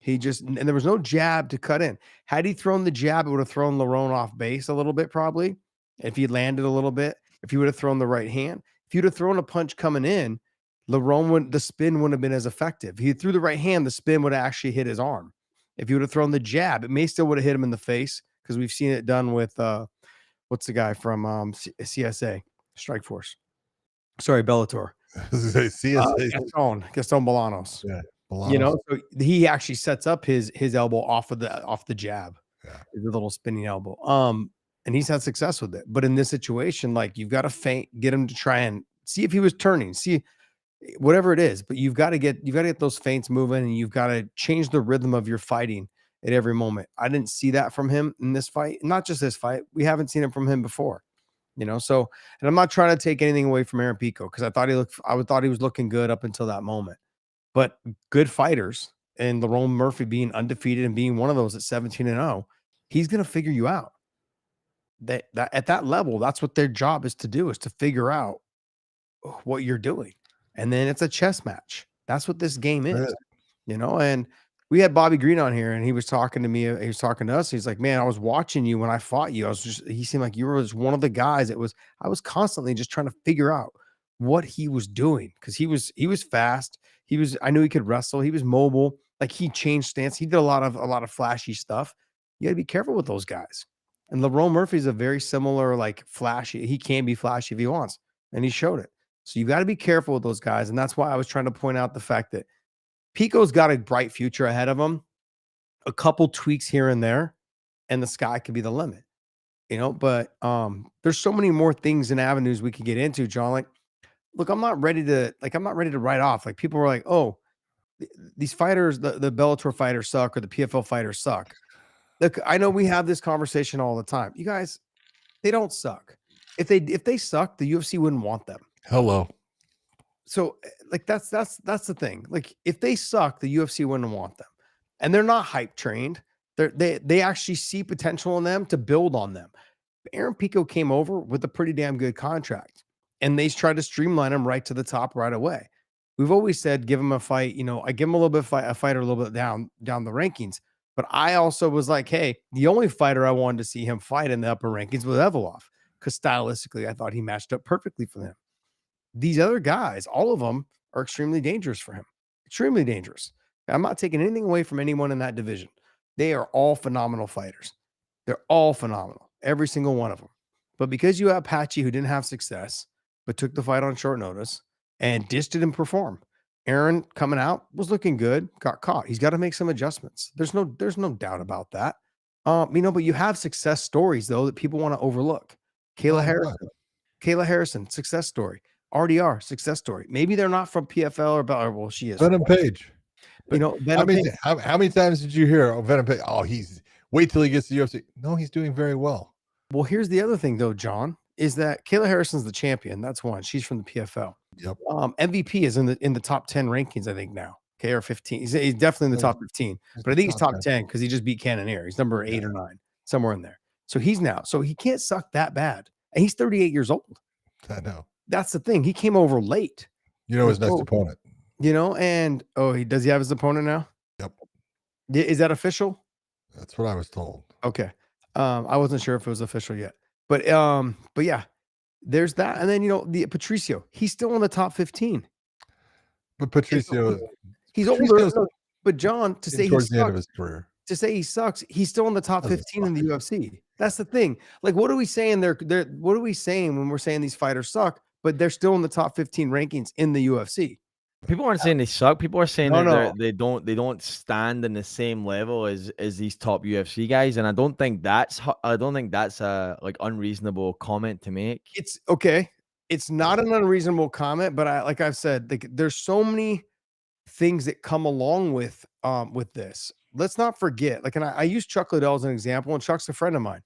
And there was no jab to cut in. Had he thrown the jab, it would have thrown Lerone off base a little bit, probably. If he landed a little bit, if he would have thrown the right hand, if you'd have thrown a punch coming in, the spin wouldn't have been as effective. If he threw the right hand, the spin would have actually hit his arm. If you would have thrown the jab, it may still would have hit him in the face, because we've seen it done with what's the guy from CSA, Strikeforce? Sorry, Bellator. Gaston Bolanos. Yeah. So he actually sets up his elbow off the jab, the little spinning elbow. And he's had success with it. But in this situation, like, you've got to feint, get him to try and see if he was turning, see whatever it is. But you've got to get those feints moving, and you've got to change the rhythm of your fighting at every moment. I didn't see that from him in this fight, not just this fight. We haven't seen it from him before. So, and I'm not trying to take anything away from Aaron Pico, because I thought he was looking good up until that moment. But good fighters, and Lerone Murphy being undefeated and being one of those at 17-0, he's going to figure you out. That at that level, that's what their job is to do, is to figure out what you're doing. And then it's a chess match. That's what this game is, and we had Bobby Green on here, and he was talking to me. He was talking to us. He's like, man, I was watching you when I fought you. He seemed like you were just one of the guys. I was constantly just trying to figure out what he was doing, because he was fast. I knew he could wrestle. He was mobile. Like, he changed stance. He did a lot of flashy stuff. You got to be careful with those guys. And Lerone Murphy is a very similar, like, flashy. He can be flashy if he wants, and he showed it. So you got to be careful with those guys. And that's why I was trying to point out the fact that Pico's got a bright future ahead of him. A couple tweaks here and there, and the sky could be the limit. But there's so many more things and avenues we could get into, John. Like, look, I'm not ready to write off. Like, people were like, oh, these fighters, the Bellator fighters suck, or the PFL fighters suck. Look, I know we have this conversation all the time. You guys, they don't suck. If they suck, the UFC wouldn't want them. Hello. So, like, that's the thing. Like, if they suck, the UFC wouldn't want them. And they're not hype trained. They actually see potential in them to build on them. But Aaron Pico came over with a pretty damn good contract, and they tried to streamline him right to the top right away. We've always said, give him a fight. I give him a little bit a fighter a little bit down the rankings. But I also was like, hey, the only fighter I wanted to see him fight in the upper rankings was Evolov, because stylistically, I thought he matched up perfectly for him. These other guys, all of them, are extremely dangerous for him. extremely dangerous. I'm not taking anything away from anyone in that division. They are all phenomenal fighters. They're all phenomenal, every single one of them. But because you have Patchy, who didn't have success, but took the fight on short notice and just didn't perform. Aaron coming out was looking good, got caught. He's got to make some adjustments. There's no doubt about that. But you have success stories though that people want to overlook. Kayla Harrison, success story. RDR, success story. Maybe they're not from PFL well, she is. Venom Page. Venom Page. How many times did you hear Venom Page? Oh, wait till he gets to the UFC. No, he's doing very well. Well, here's the other thing though, John, is that Kayla Harrison's the champion. That's one. She's from the PFL. Yep. MVP is in the top 10 rankings, I think now. Okay, or 15. He's definitely in the top 15, but I think he's top 10 because he just beat Cannonier. He's number 8 or 9, somewhere in there. So he can't suck that bad. And he's 38 years old. I know. That's the thing. He came over late. His next opponent. And does he have his opponent now? Yep. Is that official? That's what I was told. Okay. I wasn't sure if it was official yet. But yeah, there's that. And then the Patricio, he's still in the top 15. But Patricio, he's older. But John, to say towards the end of his career. To say he sucks, he's still in the top 15 in the UFC. That's the thing. Like, what are we saying what are we saying when we're saying these fighters suck, but they're still in the top 15 rankings in the UFC? People aren't saying they suck. People are saying they don't stand in the same level as these top UFC guys, and I don't think that's a unreasonable comment to make. It's okay. It's not an unreasonable comment, but like I've said, there's so many things that come along with this. Let's not forget. And I use Chuck Liddell as an example, and Chuck's a friend of mine.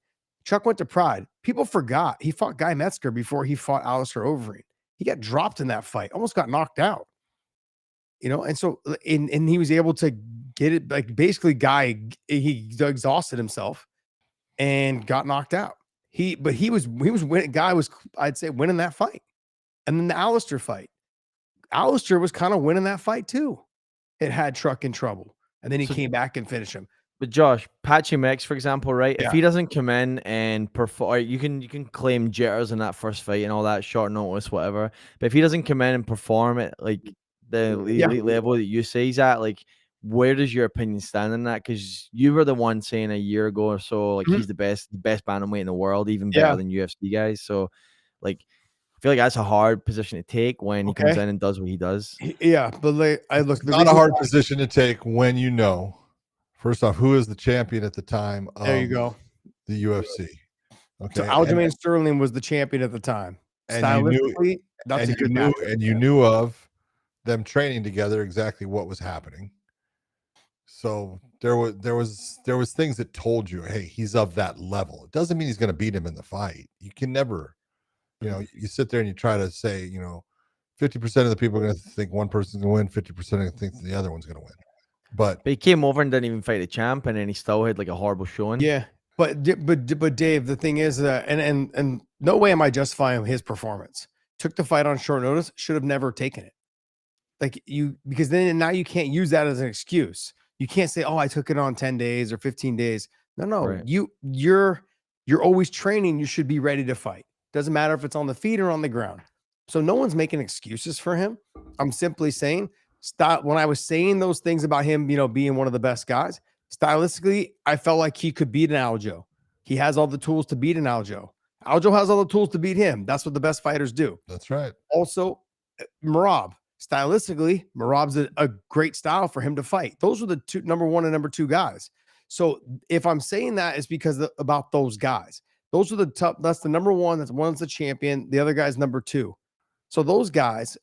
Chuck went to Pride. People forgot he fought Guy Metzger before he fought Alistair Overeem. He got dropped in that fight, almost got knocked out. And so and he was able to get it. Like, basically, Guy, he exhausted himself and got knocked out. He was winning. Guy was, I'd say, winning that fight. And then the Alistair fight, Alistair was kind of winning that fight too. It had Truck in trouble, and then he came back and finished him. But Josh, Patchy Mix, for example, right? Yeah. If he doesn't come in and perform, you can claim jitters in that first fight and all that, short notice, whatever. But if he doesn't come in and perform at the elite level that you say he's at, where does your opinion stand on that? Because you were the one saying a year ago or so, he's the best bantamweight in the world, even better than UFC guys. So, I feel like that's a hard position to take when he comes in and does what he does. Yeah, but it's not a hard position to take when first off, who is the champion at the time of there you go. The UFC. Okay. So Aljamain Sterling was the champion at the time. And stylistically, that's a good match. And you knew of them training together exactly what was happening. So there was things that told you, hey, he's of that level. It doesn't mean he's going to beat him in the fight. You can never, you sit there and you try to say, 50% of the people are going to think one person's going to win, 50% are going to think the other one's going to win. But he came over and didn't even fight the champ, and then he still had a horrible showing. Yeah, but Dave, the thing is that, and no way am I justifying his performance. Took the fight on short notice, should have never taken it. Because then now you can't use that as an excuse. You can't say, "Oh, I took it on 10 days or 15 days." No, right. You're always training. You should be ready to fight. Doesn't matter if it's on the feet or on the ground. So no one's making excuses for him. I'm simply saying, when I was saying those things about him, being one of the best guys, stylistically, I felt like he could beat an Aljo. He has all the tools to beat an Aljo. Aljo has all the tools to beat him. That's what the best fighters do. That's right. Also, Merab. Stylistically, Merab's a great style for him to fight. Those are the number 1 and number 2 guys. So if I'm saying that, it's because about those guys. Those are the top. That's the number 1. That's one's the champion. The other guy's number 2. So those guys,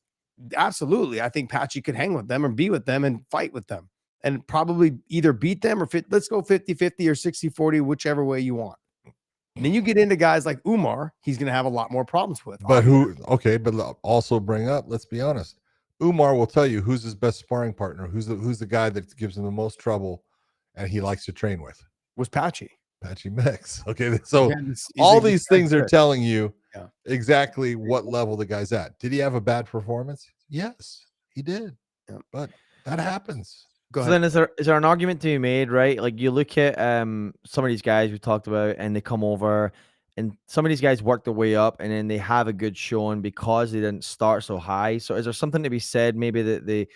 absolutely, I think Patchy could hang with them or be with them and fight with them and probably either beat them or let's go 50-50 or 60-40, whichever way you want. And then you get into guys like Umar, he's going to have a lot more problems with. But but also bring up, let's be honest, Umar will tell you who's his best sparring partner, who's the guy that gives him the most trouble and he likes to train with. Was Patchy Mix. Okay, so all these things are telling you exactly what level the guy's at. Did he have a bad performance? Yes, he did. Yeah. But that happens. So then is there an argument to be made, right? You look at some of these guys we talked about and they come over and some of these guys work their way up and then they have a good showing because they didn't start so high. So is there something to be said maybe that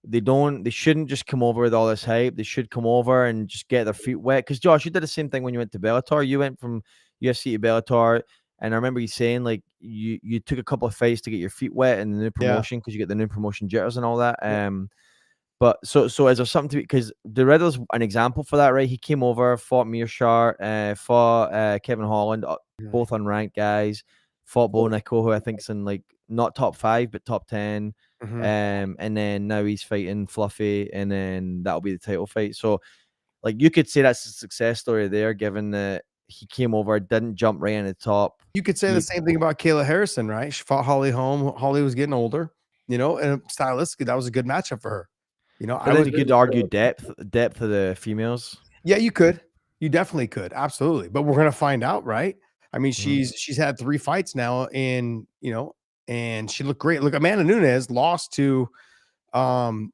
They shouldn't just come over with all this hype. They should come over and just get their feet wet. Because Josh, you did the same thing when you went to Bellator. You went from UFC to Bellator, and I remember you saying like you took a couple of fights to get your feet wet in the new promotion because you get the new promotion jitters and all that. But so is there something to, because the Riddler's an example for that, right? He came over, fought Mearshart, fought Kevin Holland, both unranked guys, fought Bo Nico, who I think's in like not top 5 but top 10. And then now he's fighting Fluffy, and then that'll be the title fight. So like you could say that's a success story there, given that he came over, didn't jump right in the top. You could say the same thing about Kayla Harrison, right? She fought Holly Holm. Holly was getting older, you know, and stylistically that was a good matchup for her. You know, I think you could argue depth of the females. Yeah, you could. You definitely could. Absolutely. But we're gonna find out, right? I mean, she's had 3 fights now, and you know, and she looked great. Look, Amanda Nunes lost to who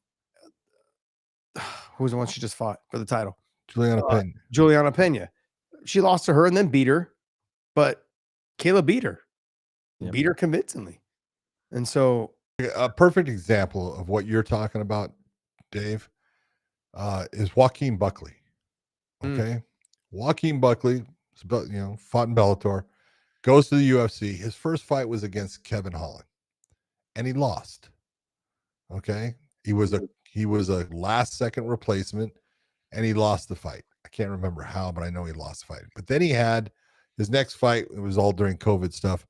was the one she just fought for the title? Juliana Pena. She lost to her and then beat her, but Kayla beat her. Beat her convincingly. And so a perfect example of what you're talking about, Dave, is Joaquin Buckley. Okay. Joaquin Buckley, you know, fought in Bellator, goes to the UFC. His first fight was against Kevin Holland, and he lost. Okay. He was a last second replacement, and he lost the fight. I can't remember how, but I know he lost the fight. But then he had his next fight. It was all during COVID stuff.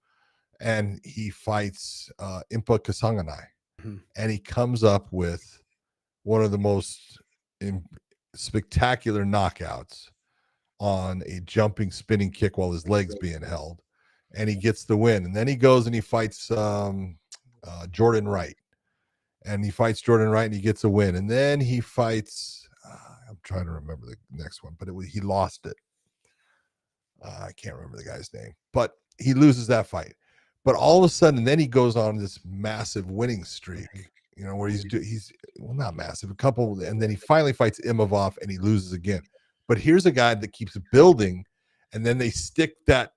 And he fights Impa Kasanganay. And he comes up with one of the most spectacular knockouts on a jumping spinning kick while his legs being held, and he gets the win. And then he goes and he fights Jordan Wright, and he gets a win. And then he fights I'm trying to remember the next one, but he lost it. I can't remember the guy's name, but he loses that fight. But all of a sudden, then he goes on this massive winning streak, you know, where he's not massive, a couple, and then he finally fights Imavov and he loses again. But here's a guy that keeps building, and then they stick that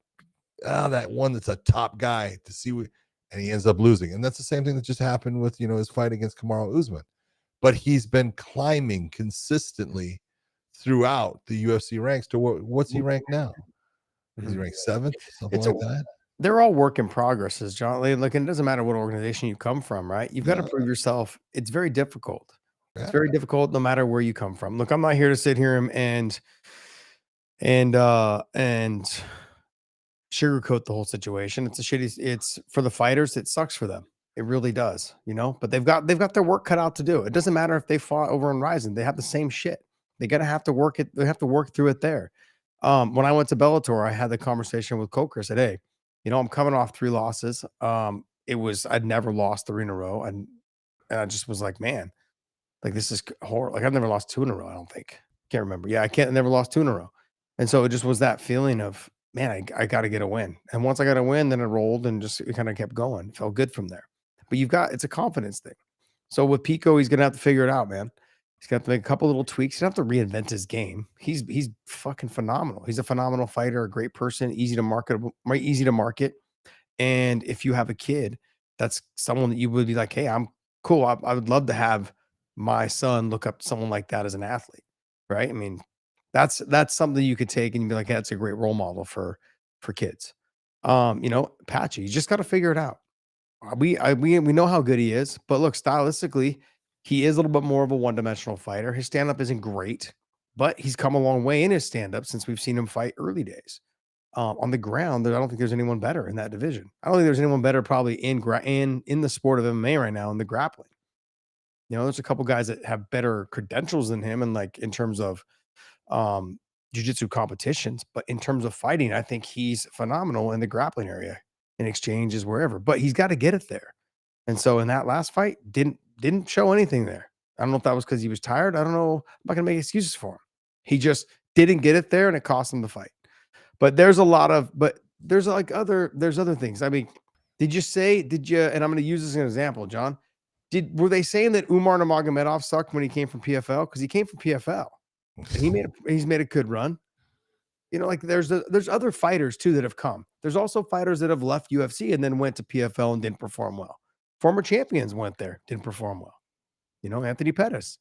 one that's a top guy to see what, and he ends up losing. And that's the same thing that just happened with, you know, his fight against Kamaru Usman. But he's been climbing consistently throughout the UFC ranks to what's he ranked now? Is he ranked 7th? Something like that. They're all work in progresses, John. Like, it doesn't matter what organization you come from, right? You've got to prove yourself. It's very difficult. Yeah. It's very difficult no matter where you come from. Look, I'm not here to sit here and sugarcoat the whole situation. It's for the fighters, it sucks for them. It really does, you know, but they've got their work cut out to do. It doesn't matter if they fought over in Rising. They have the same shit. They have to work it. They have to work through it there. When I went to Bellator, I had the conversation with Coker. I said, hey, you know, I'm coming off 3 losses. I'd never lost 3 in a row. And I just was like, man, like, this is horrible. Like, I've never lost 2 in a row. I don't think. Can't remember. Yeah, I never lost 2 in a row. And so it just was that feeling of, man, I got to get a win. And once I got a win, then it rolled and it kind of kept going. It felt good from there. But it's a confidence thing. So with Pico, he's going to have to figure it out, man. He's got to make a couple little tweaks. He doesn't have to reinvent his game. He's fucking phenomenal. He's a phenomenal fighter, a great person, easy to market. And if you have a kid, that's someone that you would be like, hey, I'm cool. I would love to have my son look up to someone like that as an athlete, right? I mean, that's something you could take and you'd be like, hey, that's a great role model for kids. You know, Patchy, you just got to figure it out. We know how good he is, but look, stylistically, he is a little bit more of a one-dimensional fighter. His stand-up isn't great, but he's come a long way in his stand-up since we've seen him fight early days. On the ground, I don't think there's anyone better in that division. I don't think there's anyone better probably in the sport of MMA right now in the grappling. You know, there's a couple guys that have better credentials than him, and like in terms of jiu-jitsu competitions, but in terms of fighting, I think he's phenomenal in the grappling area, in exchanges, wherever. But he's got to get it there. And so in that last fight, didn't show anything there. I don't know if that was because he was tired. I don't know. I'm not gonna make excuses for him. He just didn't get it there, and it cost him the fight. But there's other things. I mean, and I'm going to use this as an example, John. Were they saying that Umar Nurmagomedov sucked when he came from PFL? Because he came from PFL. And he's made a good run. You know, like there's other fighters too that have come. There's also fighters that have left UFC and then went to PFL and didn't perform well. Former champions went there, didn't perform well. Anthony Pettis.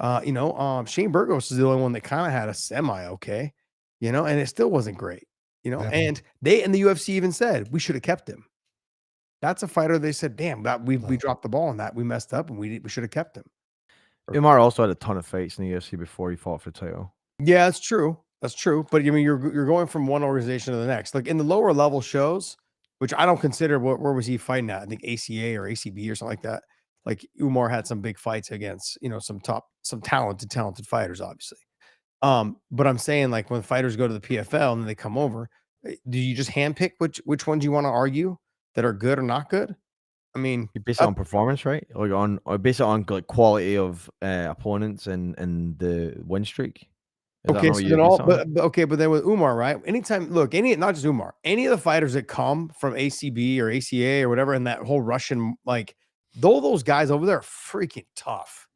Shane Burgos is the only one that kind of had a semi okay, and it still wasn't great, Yeah. and they in the UFC even said we should have kept him. That's a fighter they said, damn, that we dropped the ball on that. We messed up and we should have kept him. Umar also had a ton of fights in the UFC before he fought for the title. Yeah, that's true. That's true. But I mean, you're going from one organization to the next. Like in the lower level shows, which I don't consider where was he fighting at? I think ACA or ACB or something like that. Like Umar had some big fights against, some talented fighters, obviously. But I'm saying like when fighters go to the PFL and then they come over, do you just handpick which ones you want to argue that are good or not good? I mean, You base it on performance, right? Or base it on like quality of opponents and the win streak. okay, so then but then with Umar, right? Anytime, look, not just Umar, any of the fighters that come from ACB or ACA or whatever, and that whole Russian, like, though those guys over there are freaking tough.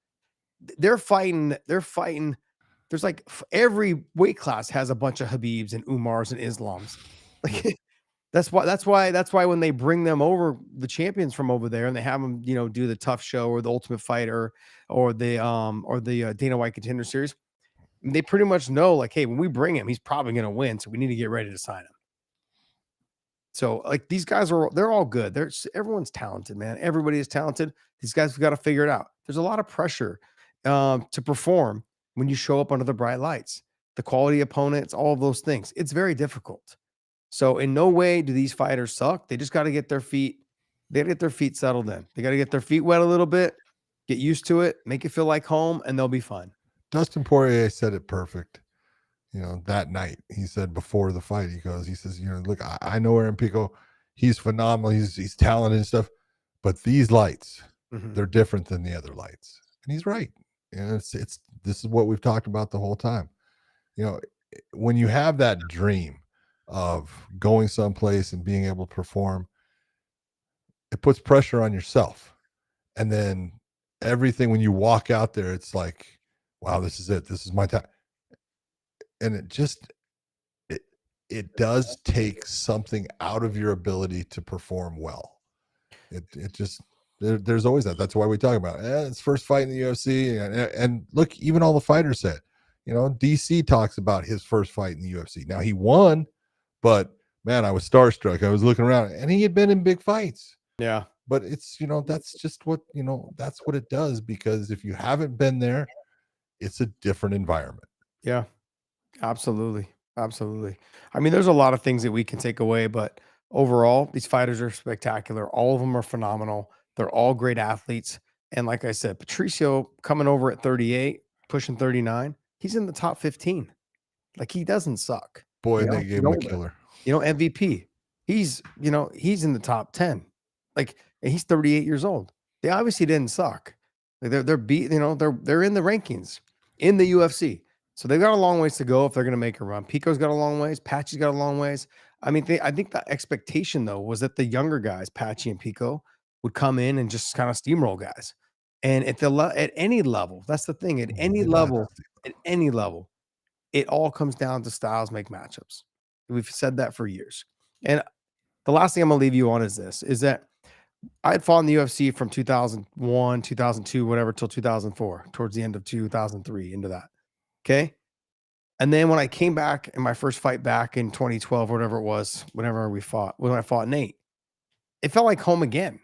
They're fighting. There's like every weight class has a bunch of Habibs and Umars and Islams. Like that's why when they bring them over, the champions from over there, and they have them, do the tough show or the Ultimate Fighter or the Dana White Contender Series. They pretty much know, like, hey, when we bring him, he's probably going to win, so we need to get ready to sign him. So, like, these guys they're all good. Everyone's talented, man. Everybody is talented. These guys have got to figure it out. There's a lot of pressure to perform when you show up under the bright lights, the quality opponents, all of those things. It's very difficult. So, in no way do these fighters suck. They just got to get their feet. They got to get their feet settled in. They got to get their feet wet a little bit, get used to it, make it feel like home, and they'll be fine. Dustin Poirier said it perfect. That night he said before the fight, he says, look, I know Aaron Pico, he's phenomenal, he's talented and stuff, but these lights, they're different than the other lights, and he's right. And this is what we've talked about the whole time. When you have that dream of going someplace and being able to perform, it puts pressure on yourself, and then everything when you walk out there, it's like, wow, this is it. This is my time. And it does take something out of your ability to perform well. It just, there's always that. That's why we talk about it's first fight in the UFC. And look, even all the fighters said, DC talks about his first fight in the UFC. Now he won, but man, I was starstruck. I was looking around and he had been in big fights. Yeah. But it's, that's just what, that's what it does, because if you haven't been there, it's a different environment. Yeah, absolutely. Absolutely. I mean, there's a lot of things that we can take away, but overall, these fighters are spectacular. All of them are phenomenal. They're all great athletes. And like I said, Patricio coming over at 38, pushing 39, he's in the top 15. Like, he doesn't suck. Boy, they gave him a killer. MVP. He's in the top 10. Like, and he's 38 years old. They obviously didn't suck. Like they're in the rankings in the UFC. So they've got a long ways to go if they're going to make a run. Pico's got a long ways. Patchy's got a long ways. I mean, I think the expectation, though, was that the younger guys, Patchy and Pico, would come in and just kind of steamroll guys. And at any level, that's the thing. At any level, it all comes down to styles make matchups. We've said that for years. And the last thing I'm going to leave you on is this, is that I had fought in the UFC from 2001, 2002, whatever, till 2004, towards the end of 2003, into that. Okay. And then when I came back in my first fight back in 2012, or whatever it was, when I fought Nate, it felt like home again.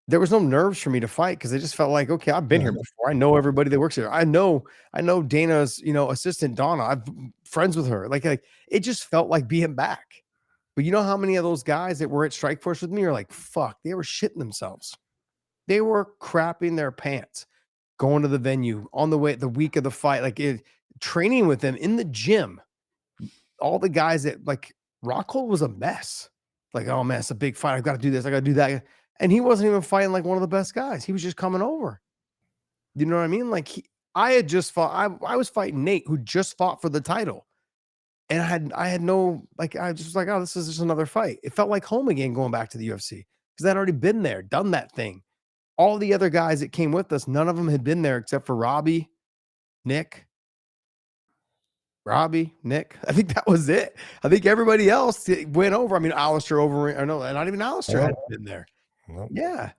There was no nerves for me to fight because it just felt like, okay, I've been here before. I know everybody that works here. I know Dana's, assistant Donna. I'm friends with her. Like it just felt like being back. But you know how many of those guys that were at Strikeforce with me are like, fuck, they were shitting themselves. They were crapping their pants, going to the venue on the week of the fight, training with them in the gym. All the guys that, like, Rockhold was a mess. Like, oh man, it's a big fight. I've got to do this. I got to do that. And he wasn't even fighting like one of the best guys. He was just coming over. You know what I mean? Like I had just fought. I was fighting Nate, who just fought for the title. And I had no, like, I just was like, oh, this is just another fight. It felt like home again going back to the UFC because I'd already been there, done that thing. All the other guys that came with us, none of them had been there except for Robbie, Nick. I think that was it. I think everybody else went over. I mean, Alistair over. Or no, not even Alistair had been there. Nope. Yeah.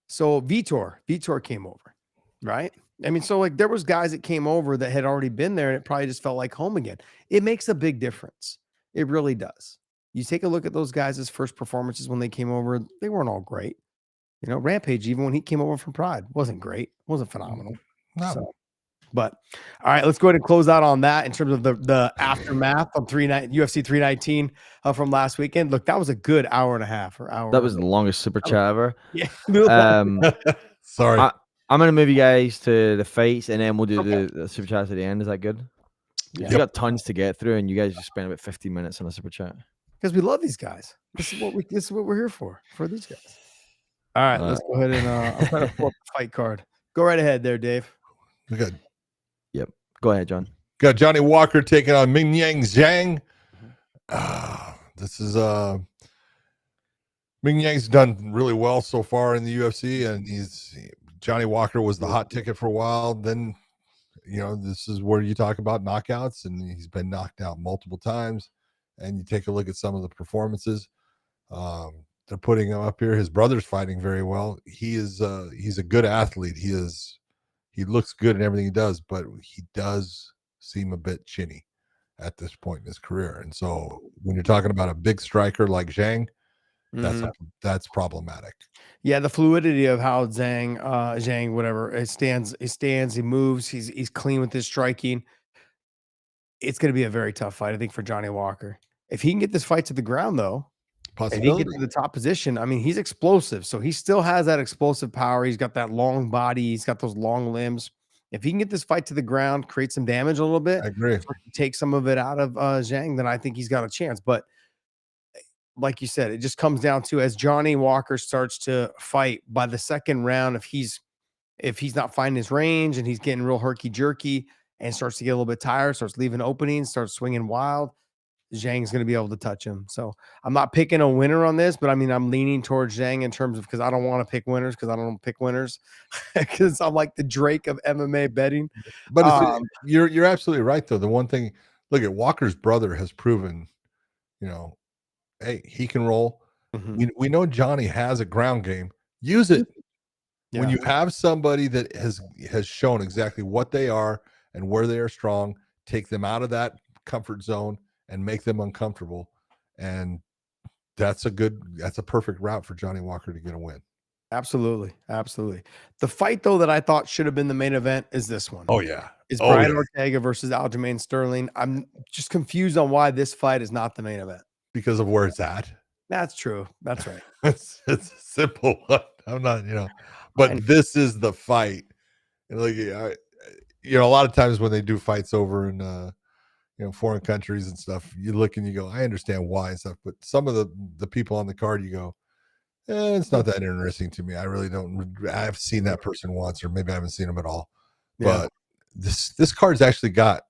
So Vitor came over. Right. I mean, so like there was guys that came over that had already been there and it probably just felt like home again. It makes a big difference. It really does. You take a look at those guys' first performances when they came over, they weren't all great. Rampage, even when he came over from Pride, wasn't great, wasn't phenomenal. No. So, but all right, let's go ahead and close out on that in terms of the aftermath on UFC 319 from last weekend. Look, that was a good hour and a half or hour. That was the longest super chat ever. Yeah. Sorry. I'm gonna move you guys to the fights, and then we'll do the super chats at the end. Is that good? Yeah. We got tons to get through, and you guys just spent about 15 minutes on a super chat. Because we love these guys. This is what we're here for these guys. All right, let's go ahead and I'm trying to pull up the fight card. Go right ahead there, Dave. Good. Yep. Go ahead, John. Got Johnny Walker taking on Mingyang Zhang. This is Mingyang's done really well so far in the UFC, and Johnny Walker was the hot ticket for a while. Then, this is where you talk about knockouts, and he's been knocked out multiple times. And you take a look at some of the performances. They're putting him up here. His brother's fighting very well. He's a good athlete. He looks good in everything he does, but he does seem a bit chinny at this point in his career. And so when you're talking about a big striker like Zhang, that's problematic. Yeah, the fluidity of how Zhang, whatever, it stands, he moves, he's clean with his striking. It's going to be a very tough fight, I think, for Johnny Walker. If he can get this fight to the ground, though, if he gets to the top position, I mean, he's explosive. So he still has that explosive power. He's got that long body. He's got those long limbs. If he can get this fight to the ground, create some damage a little bit, I agree. Take some of it out of Zhang, then I think he's got a chance. But like you said, it just comes down to as Johnny Walker starts to fight by the second round, if he's not finding his range and he's getting real herky jerky and starts to get a little bit tired, starts leaving openings, starts swinging wild, Zhang's going to be able to touch him. So I'm not picking a winner on this, but I mean, I'm leaning towards Zhang in terms of, because I don't want to pick winners, because I don't pick winners, because I'm like the Drake of MMA betting. But you're absolutely right, though. The one thing, look at Walker's brother has proven, hey, he can roll. We know Johnny has a ground game. Use it. Yeah. When you have somebody that has shown exactly what they are and where they are strong, take them out of that comfort zone and make them uncomfortable. And that's a perfect route for Johnny Walker to get a win. Absolutely. Absolutely. The fight, though, that I thought should have been the main event is this one. Oh, yeah. It's Brian Ortega versus Aljamain Sterling. I'm just confused on why this fight is not the main event. Because of where it's at. That's true. That's right. it's a simple one. I'm not, but this is the fight. And like, a lot of times when they do fights over in, foreign countries and stuff, you look and you go, I understand why and stuff, but some of the people on the card, you go, it's not that interesting to me. I really don't. I've seen that person once, or maybe I haven't seen them at all. Yeah. But this card's actually got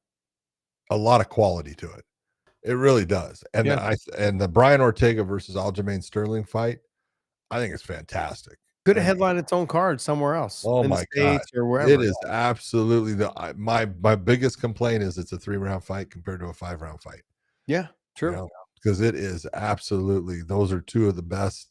a lot of quality to it. It really does. And and the Brian Ortega versus Aljamain Sterling fight, I think it's fantastic. Could have headlined its own card somewhere else. Oh my God. Or wherever. It is absolutely my biggest complaint is it's a 3-round fight compared to a 5-round fight. Yeah, true. Because it is absolutely, those are two of the best,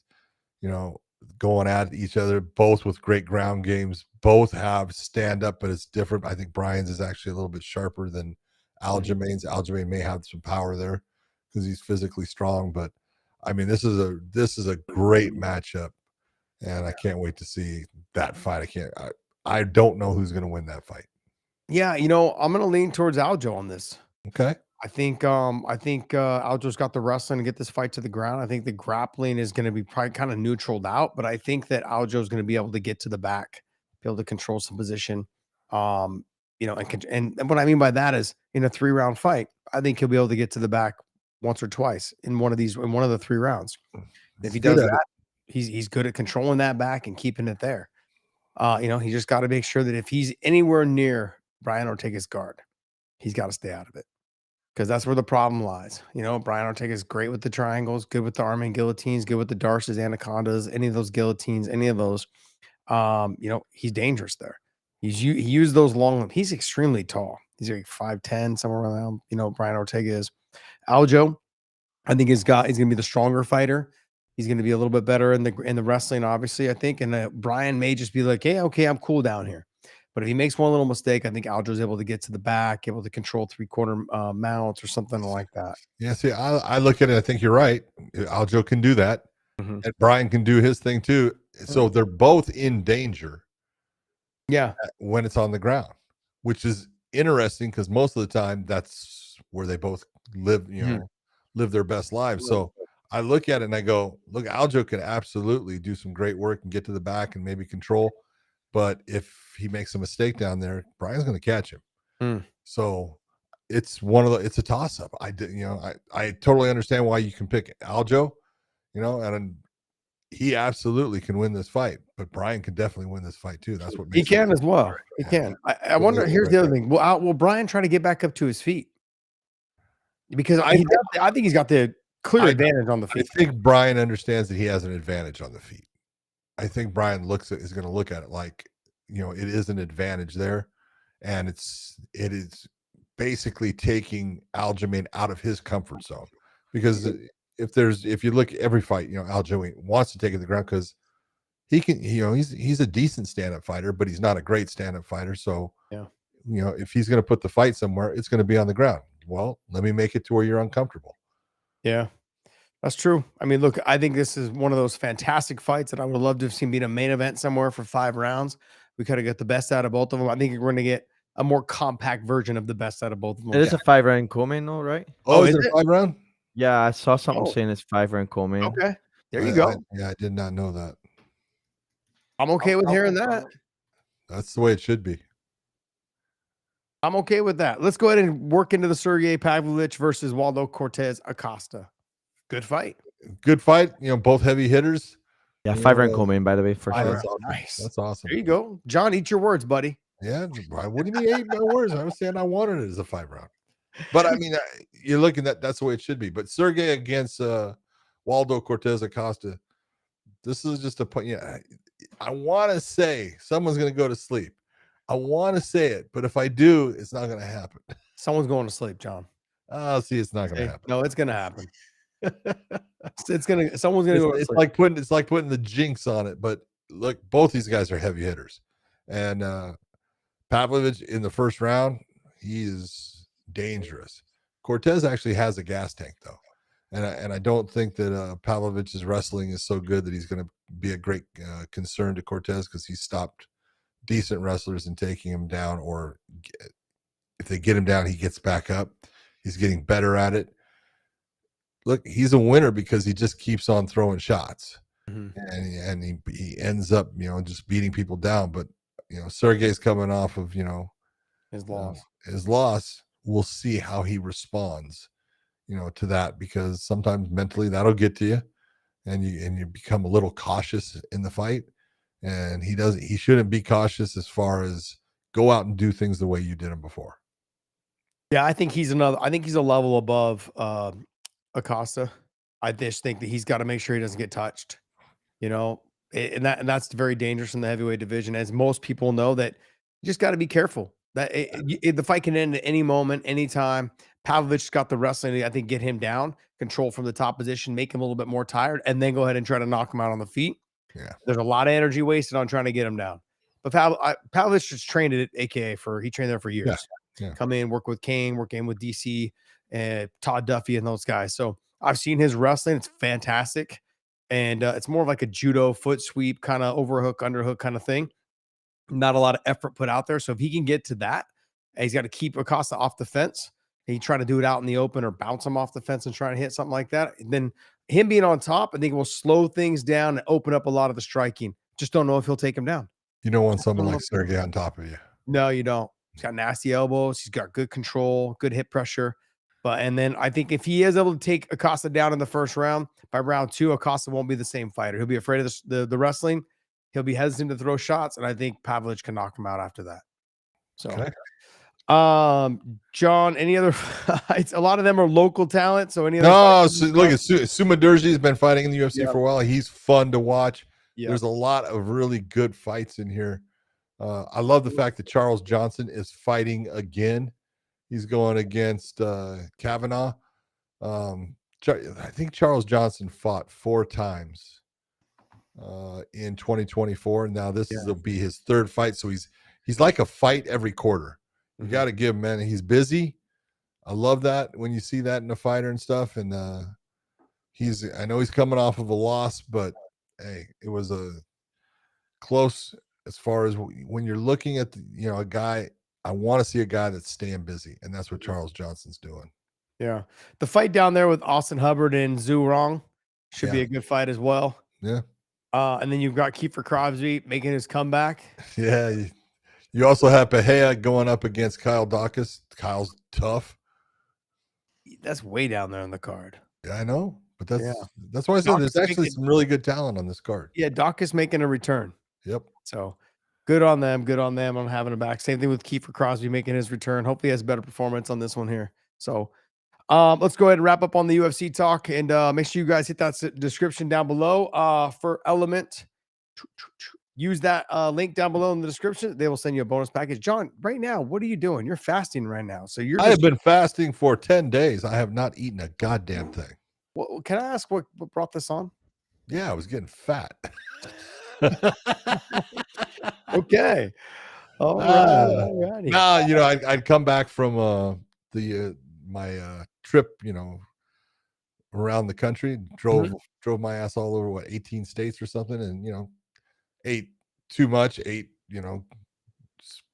going at each other, both with great ground games, both have stand up, but it's different. I think Brian's is actually a little bit sharper than Aljamain's. Aljamain may have some power there because he's physically strong, but I mean, this is a great matchup. And I can't wait to see that fight. I don't know who's going to win that fight. Yeah, I'm going to lean towards Aljo on this. Okay. I think Aljo's got the wrestling to get this fight to the ground. I think the grappling is going to be probably kind of neutraled out, but I think that Aljo's going to be able to get to the back, be able to control some position. And what I mean by that is in a 3-round fight, I think he'll be able to get to the back once or twice in one of the 3 rounds. If he does that, he's good at controlling that back and keeping it there. He just got to make sure that if he's anywhere near Brian Ortega's guard, he's got to stay out of it, because that's where the problem lies. Brian Ortega is great with the triangles, good with the arming guillotines, good with the darces, anacondas, any of those guillotines, any of those. He's dangerous there. He used those long. He's extremely tall. He's like 5'10", somewhere around. Brian Ortega is. Aljo, I think he's going to be the stronger fighter. He's going to be a little bit better in the wrestling, obviously, I think. And Brian may just be like, hey, okay, I'm cool down here. But if he makes one little mistake, I think Aljo's able to get to the back, able to control 3/4 mounts or something like that. Yeah, see, I look at it, I think you're right. Aljo can do that, Mhm. and Brian can do his thing too. So they're both in danger Yeah. when it's on the ground, which is interesting because most of the time that's where they both live, live their best lives. So I look at it and I go, look, Aljo can absolutely do some great work and get to the back and maybe control. But if he makes a mistake down there, Brian's going to catch him. Mm. So it's it's a toss up. I totally understand why you can pick Aljo, and he absolutely can win this fight, but Brian can definitely win this fight too. That's what He makes it can as well. He can. I wonder, here's the other thing. Will Brian try to get back up to his feet? Because I think he's got the clear advantage on the I feet. think Brian understands that he has an advantage on the feet. I think Brian is going to look at it like, it is an advantage there, and it is basically taking Aljamain out of his comfort zone. Because if you look at every fight, Aljamain wants to take it to the ground because he can, he's a decent stand-up fighter, but he's not a great stand-up fighter. So, if he's going to put the fight somewhere, it's going to be on the ground. Well, let me make it to where you're uncomfortable. Yeah, that's true. I mean, look, I think this is one of those fantastic fights that I would love to have seen being a main event somewhere for 5 rounds. We kind of get the best out of both of them. I think we're going to get a more compact version of the best out of both of them. It is a 5-round co-main though, right? Oh, is it 5 round? Yeah, I saw something saying it's 5-round co-main. Okay, there you go. I did not know that. I'm okay with hearing that. That's the way it should be. I'm okay with that. Let's go ahead and work into the Sergey Pavlovich versus Waldo Cortez Acosta. Good fight. Good fight. Both heavy hitters. Yeah, 5-round co-main, by the way, for sure. That's awesome. Nice. That's awesome. There you go. John, eat your words, buddy. Yeah. What do you mean, 8 my words? I was saying I wanted it as a 5 round. But I mean, you're looking at that's the way it should be. But Sergey against Waldo Cortez Acosta, this is just a point. Yeah, I want to say someone's going to go to sleep. I want to say it, but if I do, it's not going to happen. Someone's going to sleep, John. Oh, see, it's not going to happen. No, it's going to happen. Someone's going to go to it's sleep. like putting the jinx on it. But look, both these guys are heavy hitters, and Pavlovich in the first round, he is dangerous. Cortez actually has a gas tank though, and I don't think that Pavlovich's wrestling is so good that he's going to be a great concern to Cortez because he stopped decent wrestlers and taking him down, or if they get him down, he gets back up. He's getting better at it. Look, he's a winner because he just keeps on throwing shots, and he ends up, just beating people down. But Sergey's coming off of his loss. We'll see how he responds, to that, because sometimes mentally that'll get to you, and you become a little cautious in the fight. And he shouldn't be cautious as far as go out and do things the way you did them before. Yeah, I think he's a level above Acosta. I just think that he's got to make sure he doesn't get touched, and that's very dangerous in the heavyweight division. As most people know, that you just got to be careful that the fight can end at any moment, anytime. Pavlovich's got the wrestling, I think, get him down, control from the top position, make him a little bit more tired, and then go ahead and try to knock him out on the feet. Yeah, there's a lot of energy wasted on trying to get him down. But Pavlovich just trained at AKA he trained there for years. Yeah. Come in, work with Kane, work in with DC and Todd Duffy and those guys. So I've seen his wrestling. It's fantastic. And it's more of like a judo foot sweep, kind of overhook, underhook kind of thing. Not a lot of effort put out there. So if he can get to that, he's got to keep Acosta off the fence. And he try to do it out in the open or bounce him off the fence and try to hit something like that. And then him being on top, I think it will slow things down and open up a lot of the striking. Just don't know if he'll take him down. You don't want someone like Sergey on top of you. No, you don't. He's got nasty elbows. He's got good control, good hip pressure. And then I think if he is able to take Acosta down in the first round, by round 2, Acosta won't be the same fighter. He'll be afraid of the wrestling. He'll be hesitant to throw shots, and I think Pavlovich can knock him out after that. So, okay. John, any other fights? A lot of them are local talent. So any other? No, look at Sumaderji has been fighting in the UFC for a while. He's fun to watch. Yeah. There's a lot of really good fights in here. I love the fact that Charles Johnson is fighting again. He's going against Kavanaugh. I think Charles Johnson fought 4 times in 2024. Now this will be his 3rd fight, so he's he's like a fight every quarter. You Mhm. got to give him, man. He's busy. I love that when you see that in a fighter and stuff. And I know he's coming off of a loss, but hey, it was a close as far as when you're looking at a guy. I want to see a guy that's staying busy, and that's what Charles Johnson's doing. Yeah. The fight down there with Austin Hubbard and Zhu Rong should be Yeah. a good fight as well. Yeah. And then you've got Kiefer Crosby making his comeback. Yeah. You also have Pahea going up against Kyle Dawkins. Kyle's tough. That's way down there on the card. Yeah, I know, but that's Yeah. why I said Dawkins there's actually some really good talent on this card. Yeah, Dawkins making a return. Yep. So good on them. Good on them on having him back. Same thing with Kiefer Crosby making his return. Hopefully he has a better performance on this one here. So let's go ahead and wrap up on the UFC talk, and make sure you guys hit that description down below for Element. Use that link down below in the description. They will send you a bonus package. John, right now, what are you doing? You're fasting right now. So I have been fasting for 10 days. I have not eaten a goddamn thing. Well, can I ask what brought this on? Yeah, I was getting fat. Okay. All right. No, I'd come back from my trip, around the country, drove my ass all over 18 states or something, and ate too much, ate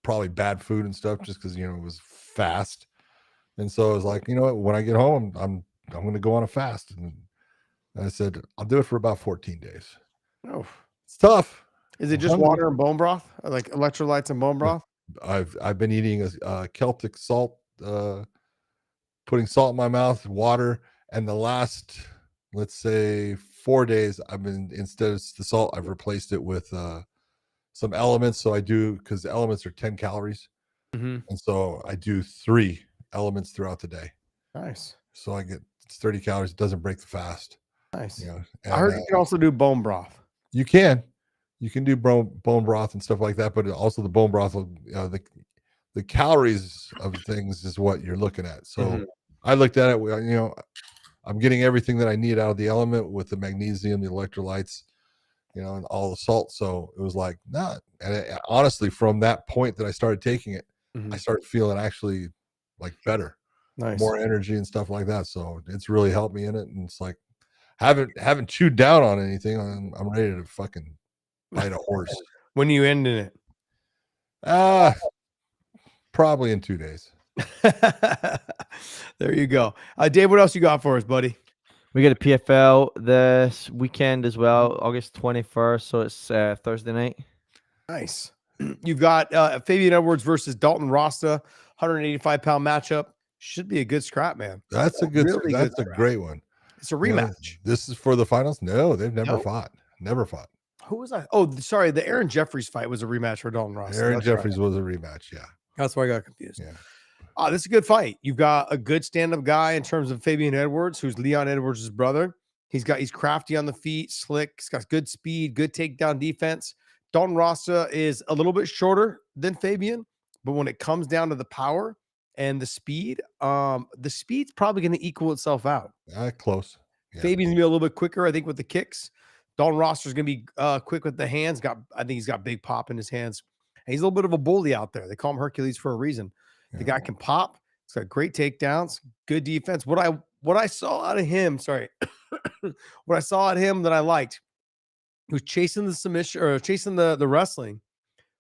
probably bad food and stuff just because it was fast. And so I was like, when I get home, I'm going to go on a fast. And I said, I'll do it for about 14 days. Oh, it's tough. Is it just water and bone broth, or like electrolytes and bone broth? I've been eating a Celtic salt, putting salt in my mouth, water, and the last, let's say, 4 days, I've been, instead of the salt, I've replaced it with some elements. So I do, because the elements are 10 calories, and so I do 3 elements throughout the day. Nice. So I get 30 calories. It doesn't break the fast. Nice. And, I heard you can also do bone broth. You can do bone broth and stuff like that, but also the bone broth, the calories of things is what you're looking at. So I looked at it, I'm getting everything that I need out of the element with the magnesium, the electrolytes, and all the salt. So it was like, nah. And honestly, from that point that I started taking it, I started feeling actually like better, more energy and stuff like that. So it's really helped me in it. And it's like, haven't chewed down on anything. I'm ready to fucking bite a horse. When are you ending it? Probably in 2 days. There you go. Dave, what else you got for us, buddy? We got a PFL this weekend as well, August 21st. So it's Thursday night. Nice. You've got Fabian Edwards versus Dalton Rasta, 185-pound matchup. Should be a good scrap, man. That's a good. Really that's a great one. It's a rematch. This is for the finals. No, they've never fought. Never fought. Who was I? Oh, sorry. The Aaron Jeffries fight was a rematch for Dalton Rasta. Aaron Jeffries was a rematch. Yeah. That's why I got confused. Yeah. This is a good fight. You've got a good stand-up guy in terms of Fabian Edwards, who's Leon Edwards' brother. He's crafty on the feet, slick. He's got good speed, good takedown defense. Dalton Rasta is a little bit shorter than Fabian, but when it comes down to the power and the speed's probably going to equal itself out. Close. Yeah. Fabian's going to be a little bit quicker, I think, with the kicks. Dalton Roster's going to be quick with the hands. I think he's got big pop in his hands. And he's a little bit of a bully out there. They call him Hercules for a reason. The guy can pop. He's got great takedowns, good defense. What I saw out of him, what I saw at him that I liked, he was chasing the submission or chasing the wrestling.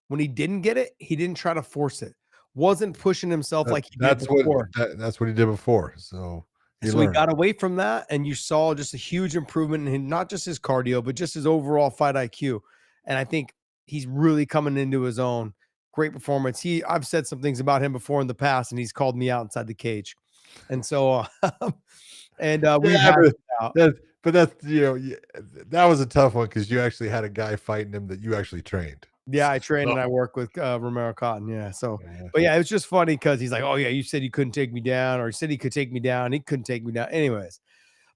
When he didn't get it, he didn't try to force it. Wasn't pushing himself like he did before. That's what he did before. So he got away from that, and you saw just a huge improvement in not just his cardio, but just his overall fight IQ. And I think he's really coming into his own. Great performance. I've said some things about him before in the past, and he's called me out inside the cage. And so, but that's that was a tough one because you actually had a guy fighting him that you actually trained. Yeah, I trained and I work with Romero Cotton. Yeah. So, but yeah, it was just funny because he's like, oh yeah, you said you couldn't take me down, or he said he could take me down. He couldn't take me down. Anyways,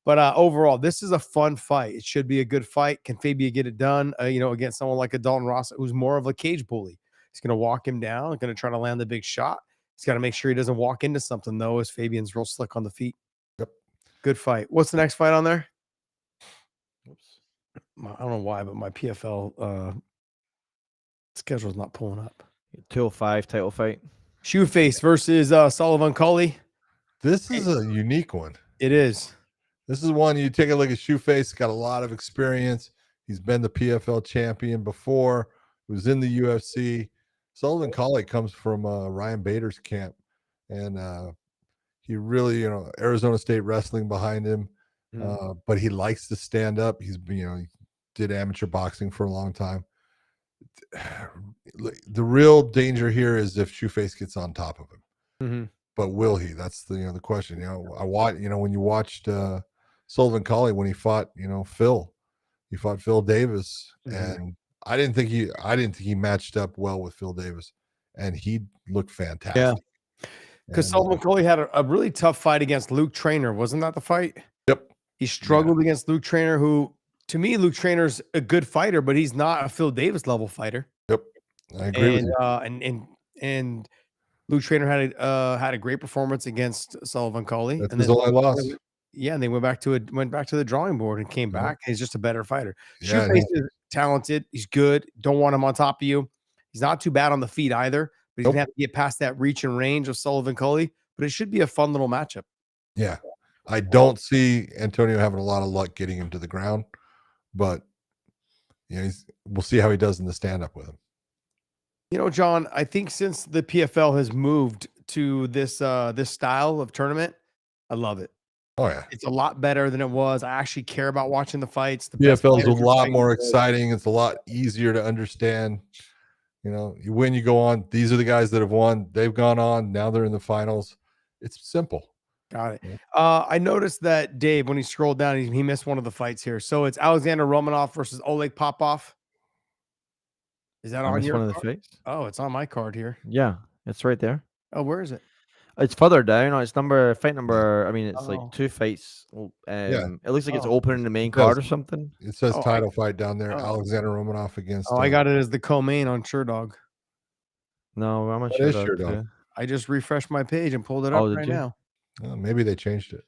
but overall, this is a fun fight. It should be a good fight. Can Fabian get it done? Against someone like a Dalton Ross, who's more of a cage bully. He's going to walk him down, going to try to land the big shot. He's got to make sure he doesn't walk into something, though, as Fabian's real slick on the feet. Yep. Good fight. What's the next fight on there? Oops. I don't know why, but my PFL schedule is not pulling up. 205 title fight. Shoeface versus Sullivan Cully. This is a unique one. It is. This is one you take a look at. Shoeface, got a lot of experience. He's been the PFL champion before. He was in the UFC. Sullivan Cully comes from Ryan Bader's camp, and he really, Arizona State wrestling behind him. But he likes to stand up. He did amateur boxing for a long time. The real danger here is if Shoeface gets on top of him. But will he? That's the question. When you watched Sullivan Cully when he fought, Phil Davis, and I didn't think he matched up well with Phil Davis, and he looked fantastic. Yeah, because Sullivan Cully had a really tough fight against Luke Traynor. Wasn't that the fight? Yep. He struggled against Luke Traynor, who to me, Luke Traynor's a good fighter, but he's not a Phil Davis level fighter. Yep, I agree with you. And Luke Traynor had a great performance against Sullivan Cully. That's his only loss. Yeah, and they went back to the drawing board and came back. He's just a better fighter. Yeah, Shoeface is talented. He's good. Don't want him on top of you. He's not too bad on the feet either, but he's gonna have to get past that reach and range of Sullivan Cully. But it should be a fun little matchup. Yeah, I don't see Antonio having a lot of luck getting him to the ground, but we'll see how he does in the stand-up with him. John, I think since the PFL has moved to this style of tournament, I love it. Oh yeah, it's a lot better than it was. I actually care about watching the fights. The PFL is a lot more exciting. It's a lot easier to understand. You win, you go on. These are the guys that have won. They've gone on. Now they're in the finals. It's simple. Got it. I noticed that Dave, when he scrolled down, he missed one of the fights here. So it's Alexander Romanov versus Oleg Popov. Is that on your one of the fights? Oh, it's on my card here. Yeah, it's right there. Oh, where is it? It's further down. It's fight number. I mean, it's like 2 fights. It looks like it's opening the main card or something. It says title fight down there. Alexander Romanov against. I got it as the co-main on SureDog. No, I'm not SureDog. I just refreshed my page and pulled it up right now. Maybe they changed it.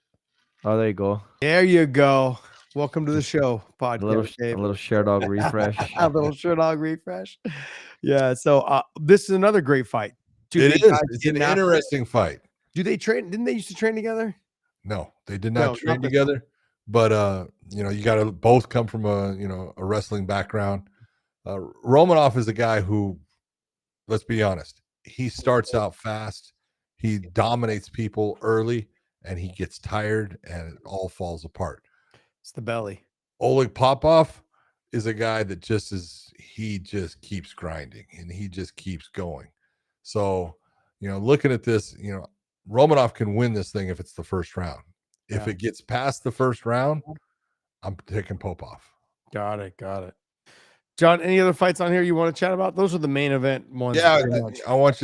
Oh, there you go. There you go. Welcome to the show, podcast. A little SureDog refresh. A little SureDog refresh. Yeah. So this is another great fight. It is. It's an interesting fight. Do they train? Didn't they used to train together? No, they did not train together. But you got to both come from a wrestling background. Romanov is a guy who, let's be honest, he starts out fast. He dominates people early, and he gets tired, and it all falls apart. It's the belly. Oleg Popov is a guy that he just keeps grinding, and he just keeps going. So, looking at this, Romanov can win this thing if it's the first round. If it gets past the first round, I'm taking Popov. Got it. John, any other fights on here you want to chat about? Those are the main event ones. Yeah, I want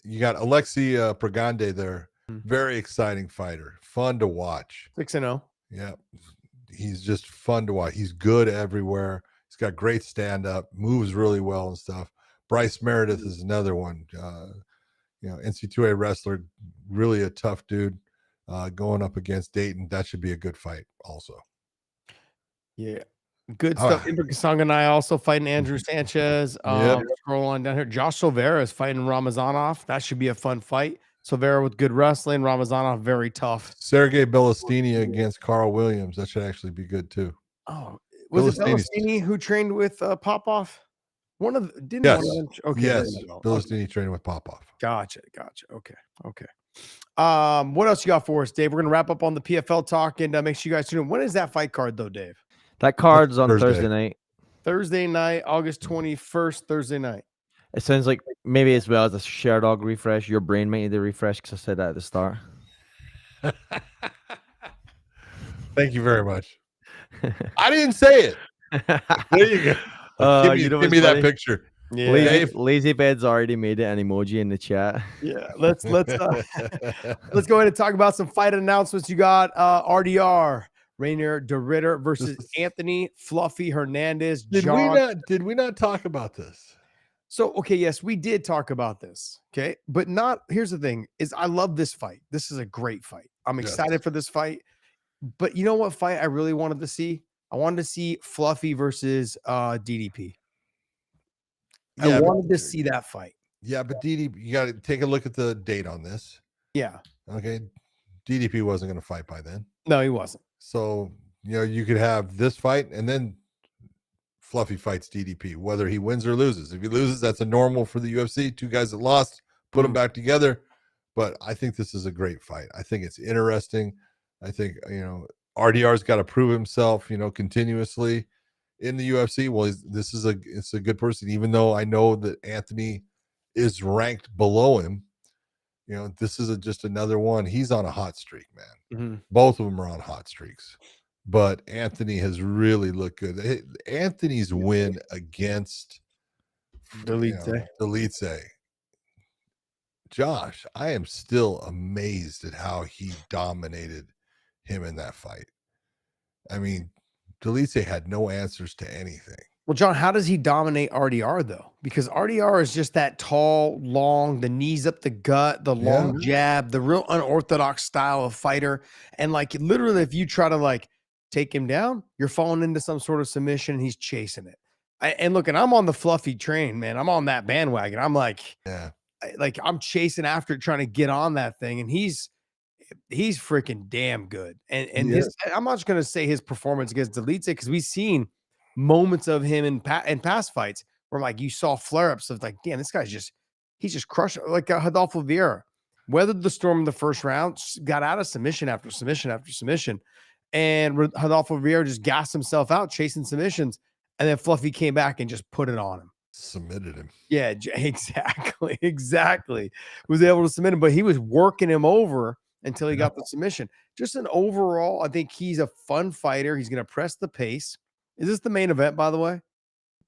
you got Alexei Pragande there. Very exciting fighter. Fun to watch. 6-0. Yeah. He's just fun to watch. He's good everywhere. He's got great stand-up, moves really well and stuff. Bryce Meredith is another one. NC2A wrestler, really a tough dude. Going up against Dayton, that should be a good fight also. Yeah. Good stuff. Imber Kasanganay also fighting Andrew Sanchez. Scroll on down here. Josh Silvera is fighting Ramazanov. That should be a fun fight. Silvera with good wrestling. Ramazanov very tough. Sergey Belostini against Carl Williams. That should actually be good too. Oh, was it Belostini who trained with Popov? One of them didn't. Yes. One of them, okay. Yes. Belostini trained with Popov. Gotcha. Okay. What else you got for us, Dave? We're gonna wrap up on the PFL talk and make sure you guys tune in. When is that fight card though, Dave? That card's on Thursday night. Thursday night, August 21st, Thursday night. It sounds like maybe as well as a ShareDog refresh. Your brain might need to refresh because I said that at the start. Thank you very much. I didn't say it. There you go. Give me that picture. Yeah. Lazy Bed's already made it an emoji in the chat. Yeah, let's go ahead and talk about some fight announcements. You got RDR. Rainier DeRitter versus Anthony Fluffy Hernandez. Did we not talk about this? So, okay, yes, we did talk about this. Okay, but here's the thing is I love this fight. This is a great fight. I'm excited for this fight. But you know what fight I really wanted to see? I wanted to see Fluffy versus DDP. I wanted to see that fight. Yeah, but DDP, you got to take a look at the date on this. Yeah. Okay. DDP wasn't going to fight by then. No, he wasn't. So, you could have this fight and then Fluffy fights DDP, whether he wins or loses. If he loses, that's a normal for the UFC. Two guys that lost, put them back together. But I think this is a great fight. I think it's interesting. I think, RDR's got to prove himself, continuously in the UFC. Well, it's a good person, even though I know that Anthony is ranked below him. This is just another one. He's on a hot streak, man. Both of them are on hot streaks, but Anthony has really looked good. Anthony's win against Delitze. Josh, I am still amazed at how he dominated him in that fight. I mean, Delitze had no answers to anything. Well, John, how does he dominate RDR though? Because RDR is just that tall, long, the knees up the gut, the long jab, the real unorthodox style of fighter. And like literally, if you try to like take him down, you're falling into some sort of submission and he's chasing it. And look, and I'm on the Fluffy train, man. I'm on that bandwagon. I'm like, I'm chasing after it, trying to get on that thing. And he's freaking damn good. And I'm not just going to say his performance against Delitze, because we've seen moments of him in past fights where like you saw flare-ups of like, damn, this guy's he's just crushed, like Rodolfo Vieira weathered the storm in the first round, got out of submission after submission after submission, and Rodolfo Vieira just gassed himself out chasing submissions, and then Fluffy came back and just put it on him, submitted him. Yeah, exactly. Was able to submit him, but he was working him over until he got the submission. Just an overall, I think he's a fun fighter. He's going to press the pace. Is this the main event, by the way?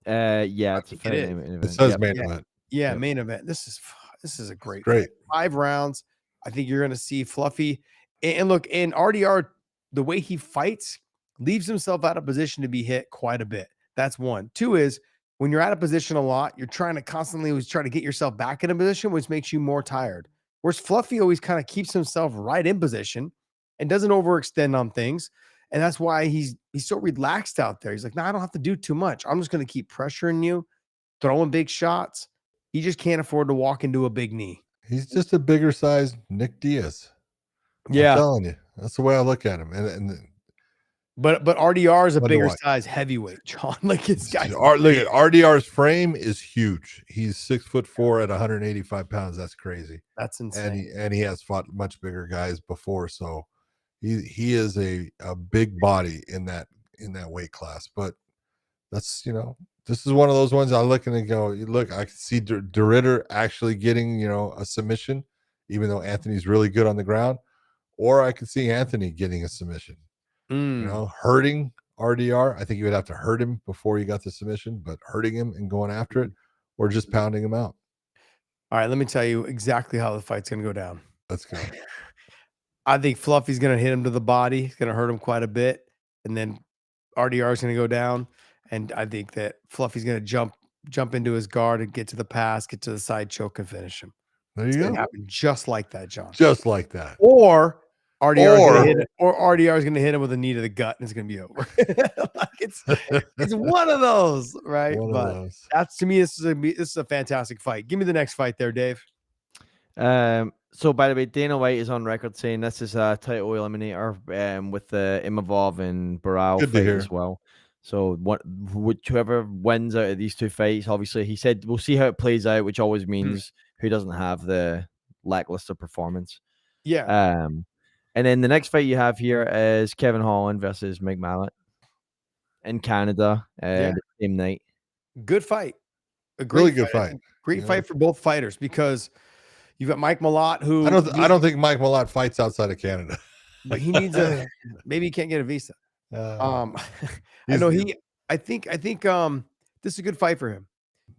Yeah, it's a main event. It says main event. Yeah, main event. This is a great fight. 5 rounds. I think you're going to see Fluffy. And look, in RDR, the way he fights leaves himself out of position to be hit quite a bit. That's one. 2 is when you're out of position a lot, you're trying to constantly try to get yourself back in a position, which makes you more tired. Whereas Fluffy always kind of keeps himself right in position and doesn't overextend on things. And that's why he's so relaxed out there. He's like, no, I don't have to do too much. I'm just going to keep pressuring you, throwing big shots. He just can't afford to walk into a big knee. He's just a bigger sized Nick Diaz. Yeah. I'm telling you. That's the way I look at him. But RDR is a bigger size heavyweight, John. Like his guy. Look at RDR's frame is huge. He's 6'4" at 185 pounds. That's crazy. That's insane. And he has fought much bigger guys before. So he is a big body in that weight class. But that's, this is one of those ones I look and go, look, I can see DeRitter actually getting, a submission, even though Anthony's really good on the ground. Or I could see Anthony getting a submission. Hurting RDR. I think you would have to hurt him before you got the submission, but hurting him and going after it, or just pounding him out. All right, let me tell you exactly how the fight's going to go down. Let's go. I think Fluffy's going to hit him to the body. He's going to hurt him quite a bit. And then RDR is going to go down. And I think that Fluffy's going to jump into his guard and get to the pass, get to the side choke and finish him. There you go. Happen just like that, John. Just like that. Or RDR is going to hit him with a knee to the gut and it's going to be over. It's one of those, right? That's, to me, this is a fantastic fight. Give me the next fight there, Dave. So by the way, Dana White is on record saying this is a title eliminator with the Imavov and Barao fight as well. So whoever wins out of these 2 fights, obviously, he said we'll see how it plays out, which always means who doesn't have the lackluster performance. Yeah. And then the next fight you have here is Kevin Holland versus Mike Malott in Canada the same night. Good fight. A really good fight. Great fight for both fighters, because you've got Mike Malott, who I don't think Mike Malott fights outside of Canada. But he needs maybe he can't get a visa. I know I think this is a good fight for him.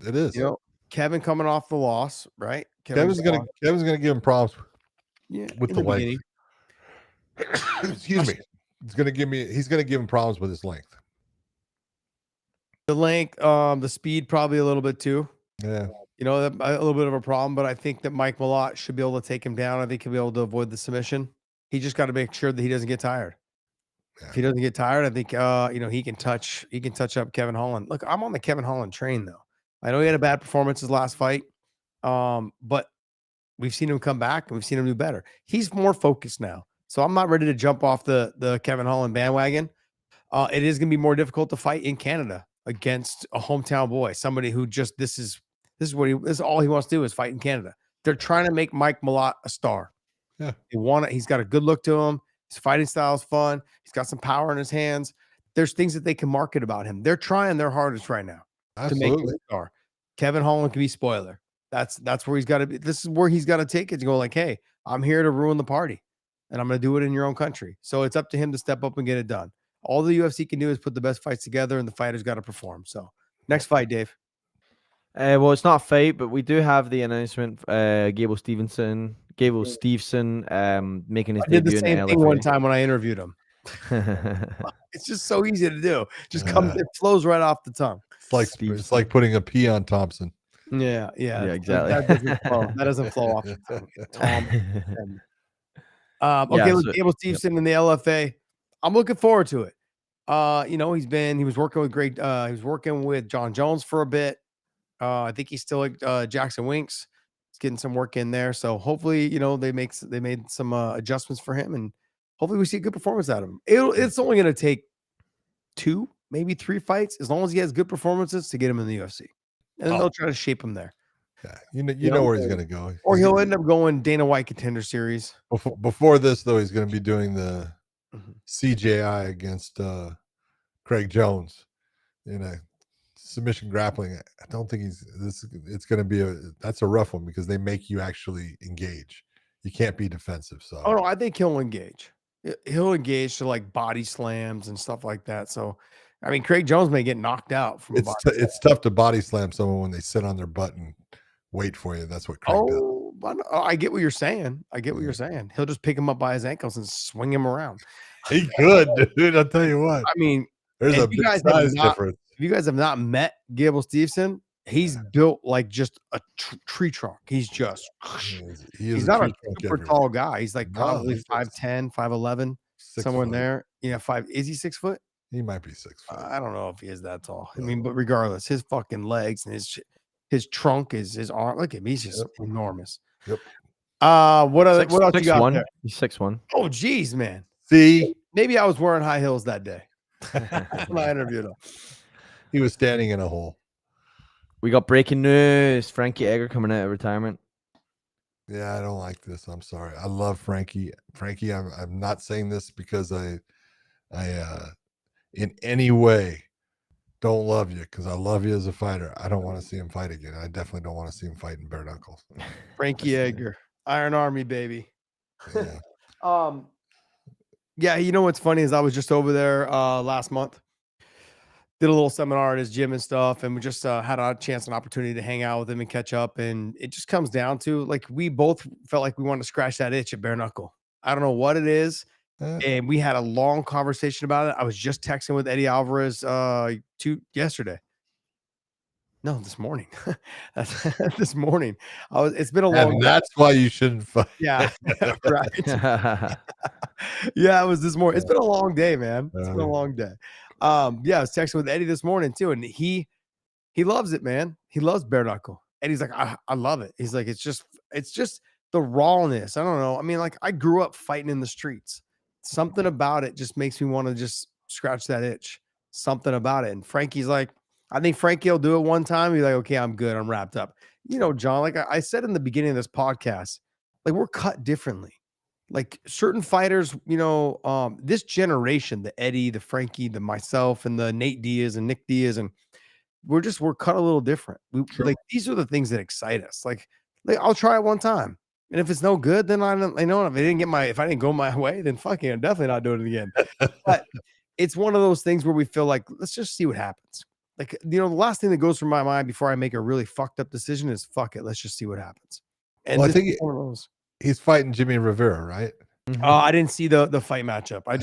It is. Kevin coming off the loss, right? Kevin's gonna give him problems with the length. Excuse me. He's gonna give him problems with his length. The length, the speed, probably a little bit too. Yeah. A little bit of a problem, but I think that Mike Malott should be able to take him down. I think he'll be able to avoid the submission. He just got to make sure that he doesn't get tired. Yeah. If he doesn't get tired, I think he can touch up Kevin Holland. Look, I'm on the Kevin Holland train though. I know he had a bad performance his last fight, But we've seen him come back and we've seen him do better. He's more focused now. So I'm not ready to jump off the Kevin Holland bandwagon. It is going to be more difficult to fight in Canada against a hometown boy, somebody who just this is all he wants to do is fight in Canada. They're trying to make Mike Malott a star. Yeah. He's got a good look to him. His fighting style is fun. He's got some power in his hands. There's things that they can market about him. They're trying their hardest right now to make him a star. Kevin Holland can be spoiler. That's where he's got to be. This is where he's got to take it to go like, hey, I'm here to ruin the party and I'm going to do it in your own country. So it's up to him to step up and get it done. All the UFC can do is put the best fights together and the fighter's got to perform. So next fight, Dave. Well, it's not a fight, but we do have the announcement. Gable Steveson making his I did debut the same in the thing LFA. one time when I interviewed him. It's just so easy to do. Just comes, it flows right off the tongue. It's like putting a P on Thompson. Yeah, exactly. That doesn't flow off the tongue. Tom. Okay, Yeah, look, so- Gable Steveson in the LFA. I'm looking forward to it. He was working with John Jones for a bit. I think he's still at Jackson Winks. He's getting some work in there. So hopefully, they made some adjustments for him, and hopefully we see a good performance out of him. It's only going to take 2, maybe 3 fights, as long as he has good performances to get him in the UFC, and then they'll try to shape him there. Yeah, you know where he's going to go, or he'll end up going Dana White Contender Series. Before this, though, he's going to be doing the CJI against Craig Jones in a submission grappling. I don't think it's going to be that's a rough one because they make you actually engage. You can't be defensive. So no, I think he'll engage. He'll engage to like body slams and stuff like that. So, I mean, Craig Jones may get knocked out from it's tough to body slam someone when they sit on their butt and wait for you. That's what Craig does. I get what you're saying. You're saying. He'll just pick him up by his ankles and swing him around. He could, dude. I'll tell you what. I mean, there's a big size difference. If you guys have not met Gable Steveson, he's built like just a tree trunk. He's just he's not a super tall guy. He's like probably 5'10", 5'11", somewhere in there. Yeah, 5. Is he 6 foot? He might be 6 foot. I don't know if he is that tall. I mean, but regardless, his fucking legs and his trunk is his arm. Look at me, he's just enormous. Yep. What else you got there? He's 6'1". Oh, geez, man. See, maybe I was wearing high heels that day when I interviewed him. He was standing in a hole. We got breaking news: Frankie Edgar coming out of retirement. Yeah, I don't like this. I'm sorry. I love Frankie. Frankie, I'm not saying this because I in any way don't love you, because I love you as a fighter. I don't want to see him fight again. I definitely don't want to see him fight in bare knuckles. Frankie Edgar, Iron Army, baby. Yeah. Yeah, you know what's funny is I was just over there last month. Did a little seminar at his gym and stuff, and we just had a chance and opportunity to hang out with him and catch up. And it just comes down to, like, we both felt like we wanted to scratch that itch at bare knuckle. I don't know what it is. And we had a long conversation about it. I was just texting with Eddie Alvarez yesterday. No, this morning. This morning. It's been a long. And that's why you shouldn't fight. Yeah, right. Yeah, it was this morning. It's been a long day, man. It's been a long day. Yeah, I was texting with Eddie this morning too, and he loves it, man. He loves bare knuckle. Eddie's like, I love it. He's like, it's just the rawness. I don't know. I mean, like, I grew up fighting in the streets. Something about it just makes me want to just scratch that itch. Something about it. And Frankie's like, I think Frankie will do it one time. He's like, okay, I'm good. I'm wrapped up. You know, John, like I said in the beginning of this podcast, like, we're cut differently. Like, certain fighters, this generation, the Eddie, the Frankie, the myself, and the Nate Diaz and Nick Diaz, and we're cut a little different. Like, these are the things that excite us. Like I'll try it one time. And if it's no good, then I know if I didn't go my way, then fucking I'm definitely not doing it again. But it's one of those things where we feel like, let's just see what happens. Like, the last thing that goes through my mind before I make a really fucked up decision is, fuck it, let's just see what happens. And I think one of those. He's fighting Jimmy Rivera, right? I didn't see the fight matchup. I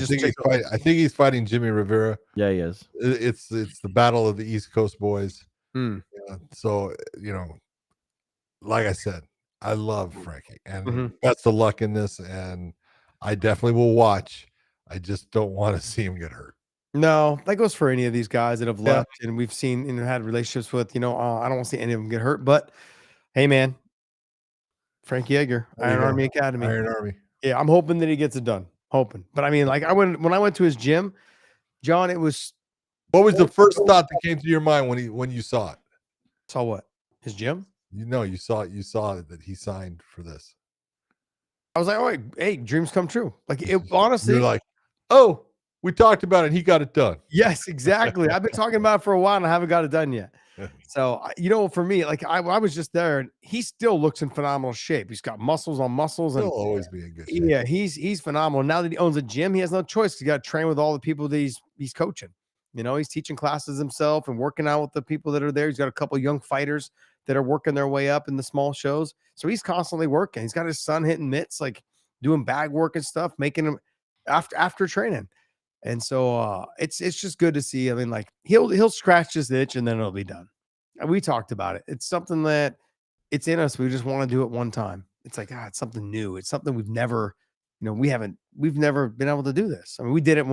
think he's fighting Jimmy Rivera. Yeah, he is. It's the battle of the East Coast boys. Mm. So, like I said, I love Frankie, and best of luck in this. And I definitely will watch. I just don't want to see him get hurt. No, that goes for any of these guys that have left and we've seen and had relationships with. I don't want to see any of them get hurt. But hey, man, Frankie Edgar, There you Iron go. Army Academy. Iron Army. Yeah, I'm hoping that he gets it done. Hoping. But I mean, like when I went to his gym, John, it was What was the first thought that came to your mind when you saw it? saw what? His gym? You saw that he signed for this. I was like, oh, hey, dreams come true. Like it honestly, You're like, oh, we talked about it and he got it done. yes, exactly. I've been talking about it for a while and I haven't got it done yet. So, for me, like I was just there and he still looks in phenomenal shape. He's got muscles on muscles. He'll And always be in good shape. yeah, he's phenomenal. Now that he owns a gym, he has no choice. He's got to train with all the people that he's coaching. He's teaching classes himself and working out with the people that are there. He's got a couple of young fighters that are working their way up in the small shows. So he's constantly working. He's got his son hitting mitts, like doing bag work and stuff, making him after training. And so it's just good to see. I mean, like he'll scratch this itch and then it'll be done. And we talked about it. It's something that it's in us. We just want to do it one time. It's like, it's something new. It's something we've never, we've never been able to do this. I mean, we did it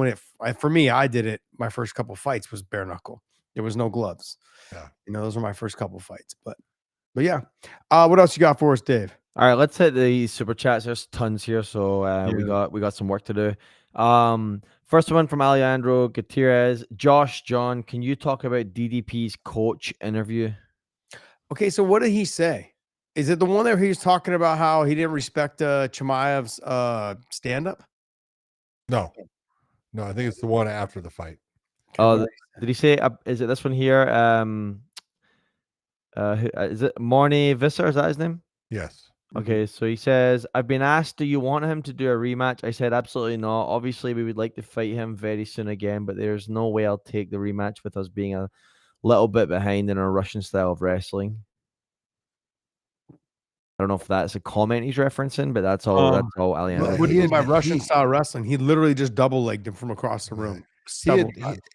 for me, I did it. My first couple fights was bare knuckle. There was no gloves. Yeah. Those were my first couple fights, but yeah. What else you got for us, Dave? All right, let's hit the super chats. There's tons here, so we got some work to do. First one from Alejandro Gutierrez. Josh, John, can you talk about DDP's coach interview? Okay, so what did he say? Is it the one that he was talking about how he didn't respect Chimaev's stand-up? No, I think it's the one after the fight. Oh, did he say? Is it this one here? Is it Morny Visser? Is that his name? Yes. Okay, so he says, I've been asked, do you want him to do a rematch? I said, absolutely not. Obviously, we would like to fight him very soon again, but there's no way I'll take the rematch with us being a little bit behind in our Russian style of wrestling. I don't know if that's a comment he's referencing, but that's all. That's all Alejandro. What do you mean by Russian style wrestling? He literally just double legged him from across the room.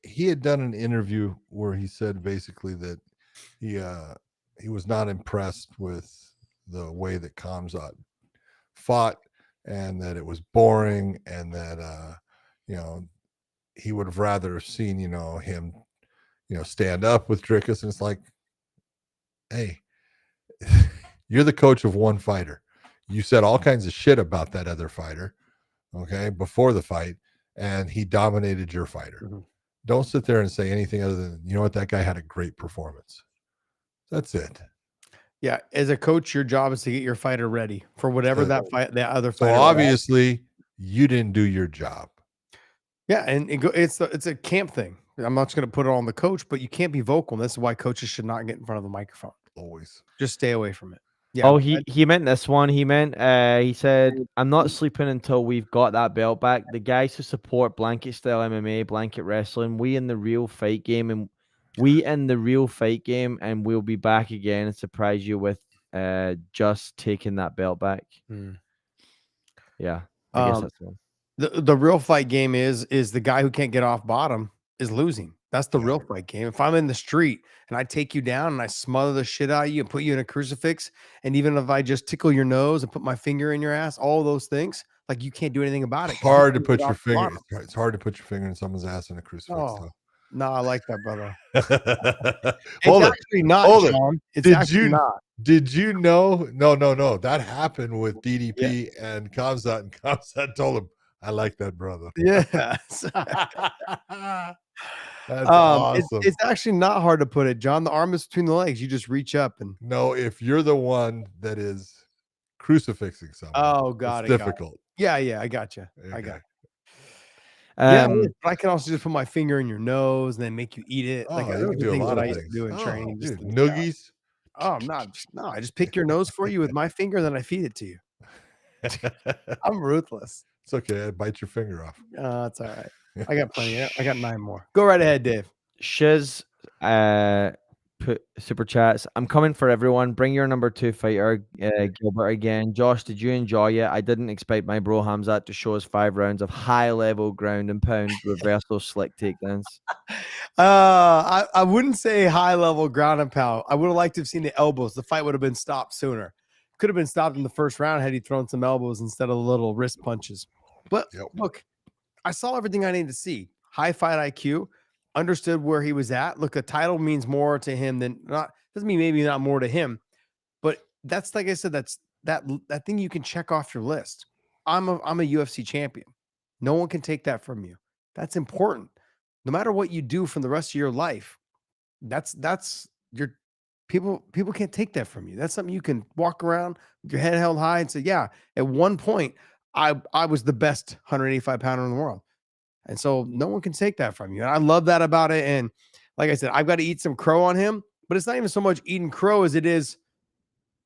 He had done an interview where he said basically that he was not impressed with the way that Khamzat fought and that it was boring and that he would have rather seen him stand up with Dricus. And it's like, hey, you're the coach of one fighter. You said all kinds of shit about that other fighter, okay, before the fight, and he dominated your fighter. Mm-hmm. Don't sit there and say anything other than, you know what, that guy had a great performance. That's it. Yeah, as a coach, your job is to get your fighter ready for whatever that other fighter. So obviously, you didn't do your job. Yeah, and it's a camp thing. I'm not just going to put it on the coach, but you can't be vocal. And this is why coaches should not get in front of the microphone. Always. Just stay away from it. Yeah. Oh, he meant this one. He meant he said, I'm not sleeping until we've got that belt back. The guys who support blanket style MMA, blanket wrestling, we in the real fight game, and we'll be back again and surprise you with just taking that belt back. Yeah. I guess that's one. The real fight game is the guy who can't get off bottom is losing. That's the real fight game. If I'm in the street and I take you down and I smother the shit out of you and put you in a crucifix, and even if I just tickle your nose and put my finger in your ass, all those things, like you can't do anything about it. Hard to put your finger. It's hard to put your finger in someone's ass in a crucifix. Oh, no, I like that, brother. Hold it's actually not, John. It's actually not. Did you know? No. That happened with DDP and Khamzat, and Khamzat told him, I like that, brother. Yeah. That's awesome. It's actually not hard to put it, John. The arm is between the legs. You just reach up and if you're the one that is crucifixing someone. Oh, God, it's difficult. Yeah, I got you. Okay. I got you. But I can also just put my finger in your nose and then make you eat it. Like you can do a lot of things. Do in training. Dude, noogies. Oh, no, I just pick your nose for you with my finger, and then I feed it to you. I'm ruthless. It's okay. I bite your finger off. It's all right. I got plenty. I got 9 more. Go right ahead, Dave. Shiz put super chats. I'm coming for everyone. Bring your number 2 fighter, Gilbert again. Josh, did you enjoy it? I didn't expect my bro Khamzat to show us 5 rounds of high level ground and pound reversal slick takedowns. I wouldn't say high level ground and pound. I would have liked to have seen the elbows. The fight would have been stopped sooner. Could have been stopped in the first round had he thrown some elbows instead of the little wrist punches. But look, I saw everything I needed to see. High fight IQ, understood where he was at. Look, a title means more to him than not. Doesn't mean maybe not more to him, but that's like I said. That's that thing you can check off your list. I'm a UFC champion. No one can take that from you. That's important. No matter what you do from the rest of your life, that's your people can't take that from you. That's something you can walk around with your head held high and say, yeah, at one point I was the best 185 pounder in the world. And so no one can take that from you. And I love that about it. And like I said, I've got to eat some crow on him, but it's not even so much eating crow as it is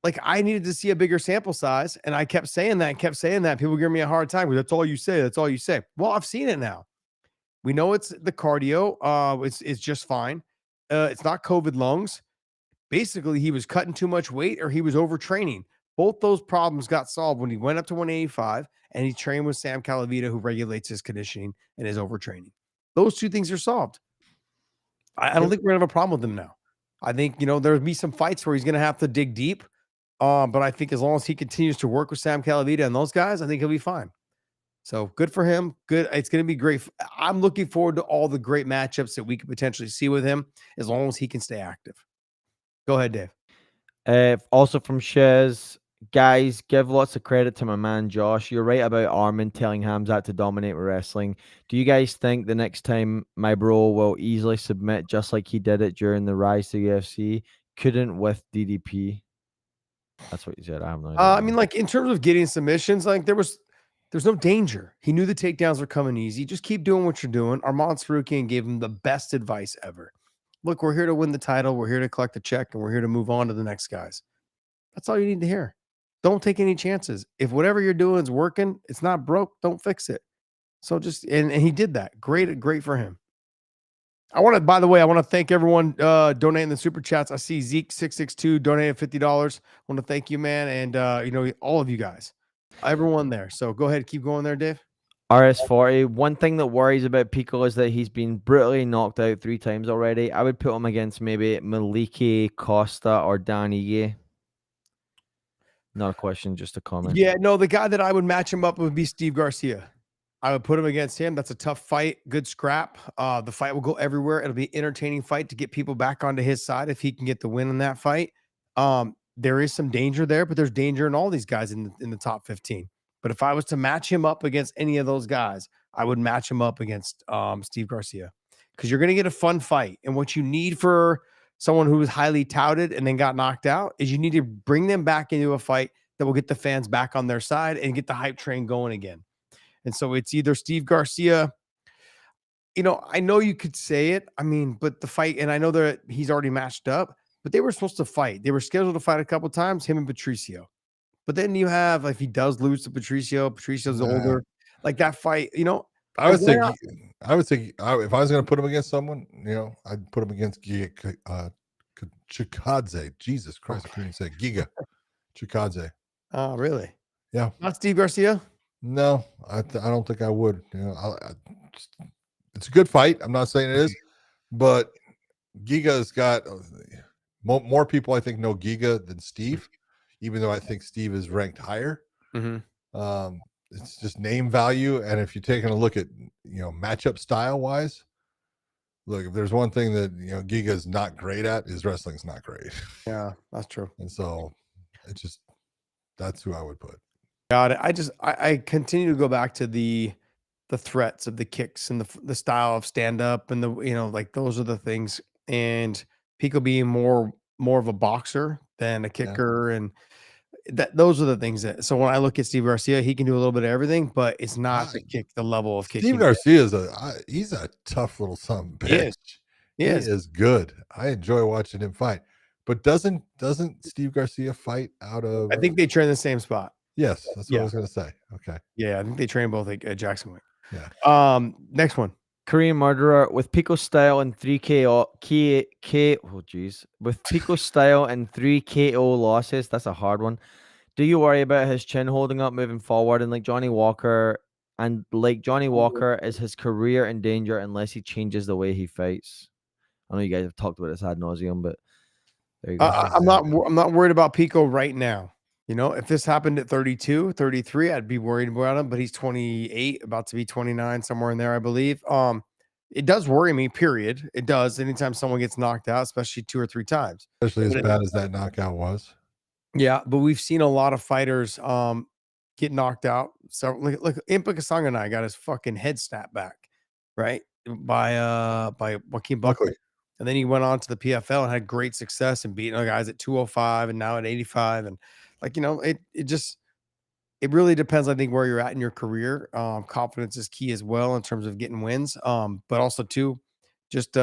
like I needed to see a bigger sample size. And I kept saying that and kept saying that. People give me a hard time. That's all you say. That's all you say. Well, I've seen it now. We know it's the cardio. It's just fine. It's not COVID lungs. Basically, he was cutting too much weight or he was overtraining. Both those problems got solved when he went up to 185 and he trained with Sam Calavita, who regulates his conditioning and his overtraining. Those two things are solved. I don't think we're going to have a problem with him now. I think, there'll be some fights where he's going to have to dig deep. But I think as long as he continues to work with Sam Calavita and those guys, I think he'll be fine. So good for him. Good. It's going to be great. I'm looking forward to all the great matchups that we could potentially see with him as long as he can stay active. Go ahead, Dave. Also from Shiz, guys, give lots of credit to my man Josh. You're right about Armin telling Hamzat to dominate with wrestling. Do you guys think the next time my bro will easily submit just like he did it during the rise to UFC? Couldn't with DDP. That's what you said. I have no idea. I mean, like in terms of getting submissions, like there's no danger. He knew the takedowns were coming easy. Just keep doing what you're doing. Armand Sarukian gave him the best advice ever. Look, we're here to win the title. We're here to collect the check, and we're here to move on to the next guys. That's all you need to hear. Don't take any chances. If whatever you're doing is working, it's not broke, don't fix it. So just, and he did that. Great for him. By the way, I want to thank everyone donating the super chats. I see Zeke662 donated $50. I want to thank you, man. And, all of you guys, everyone there. So go ahead. Keep going there, Dave. RS40. One thing that worries about Pico is that he's been brutally knocked out 3 times already. I would put him against maybe Maliki, Costa, or Dan Ige. Not a question, just a comment. Yeah, no, the guy that I would match him up would be Steve Garcia. I would put him against him. That's a tough fight. Good scrap. The fight will go everywhere. It'll be an entertaining fight to get people back onto his side if he can get the win in that fight. There is some danger there, but there's danger in all these guys in the top 15. But if I was to match him up against any of those guys, I would match him up against Steve Garcia because you're going to get a fun fight. And what you need for someone who was highly touted and then got knocked out is you need to bring them back into a fight that will get the fans back on their side and get the hype train going again. And so it's either Steve Garcia. I know you could say it. I mean, but the fight, and I know that he's already matched up, but they were supposed to fight. They were scheduled to fight a couple times, him and Patricio. But then you have, if he does lose to Patricio's older, like that fight, I would say if I was going to put him against someone, I'd put him against Chikadze. Jesus Christ, I couldn't even say Giga Chikadze. Oh, really? Yeah. Not Steve Garcia? No, I don't think I would. It's a good fight. I'm not saying it is, but Giga's got more people, I think, know Giga than Steve, even though I think Steve is ranked higher. Mm-hmm. It's just name value. And if you're taking a look at, matchup style wise, look, if there's one thing that, Giga is not great at, his wrestling's not great. Yeah, that's true. And so that's who I would put. Got it. I continue to go back to the threats of the kicks and the style of stand up and like those are the things. And Pico being more of a boxer than a kicker, and those are the things that. So when I look at Steve Garcia, he can do a little bit of everything, but it's not the level of kicking. Steve Garcia he's a tough little son of a bitch. He is good. I enjoy watching him fight. But doesn't Steve Garcia fight out of? I think they train the same spot. Yes, that's what I was going to say. Okay. Yeah, I think they train both at Jackson Wing. Yeah. Next one. Korean Murderer with Pico style and 3 KO. With Pico style and 3 KO losses, that's a hard one. Do you worry about his chin holding up moving forward? And like Johnny Walker, is his career in danger unless he changes the way he fights? I know you guys have talked about this ad nauseum, but there you go. I'm not worried about Pico right now. If this happened at 32, 33, I'd be worried about him, but he's 28, about to be 29, somewhere in there, I believe. It does worry me, period. It does. Anytime someone gets knocked out, especially 2 or 3 times. Especially as bad as that knockout was. Yeah, but we've seen a lot of fighters get knocked out. So look Impa Kasanganay got his fucking head snapped back, right? By Joaquin Buckley. And then he went on to the PFL and had great success and beating guys at 205 and now at 85. And it really depends, I think, where you're at in your career. Confidence is key as well in terms of getting wins. But also too, just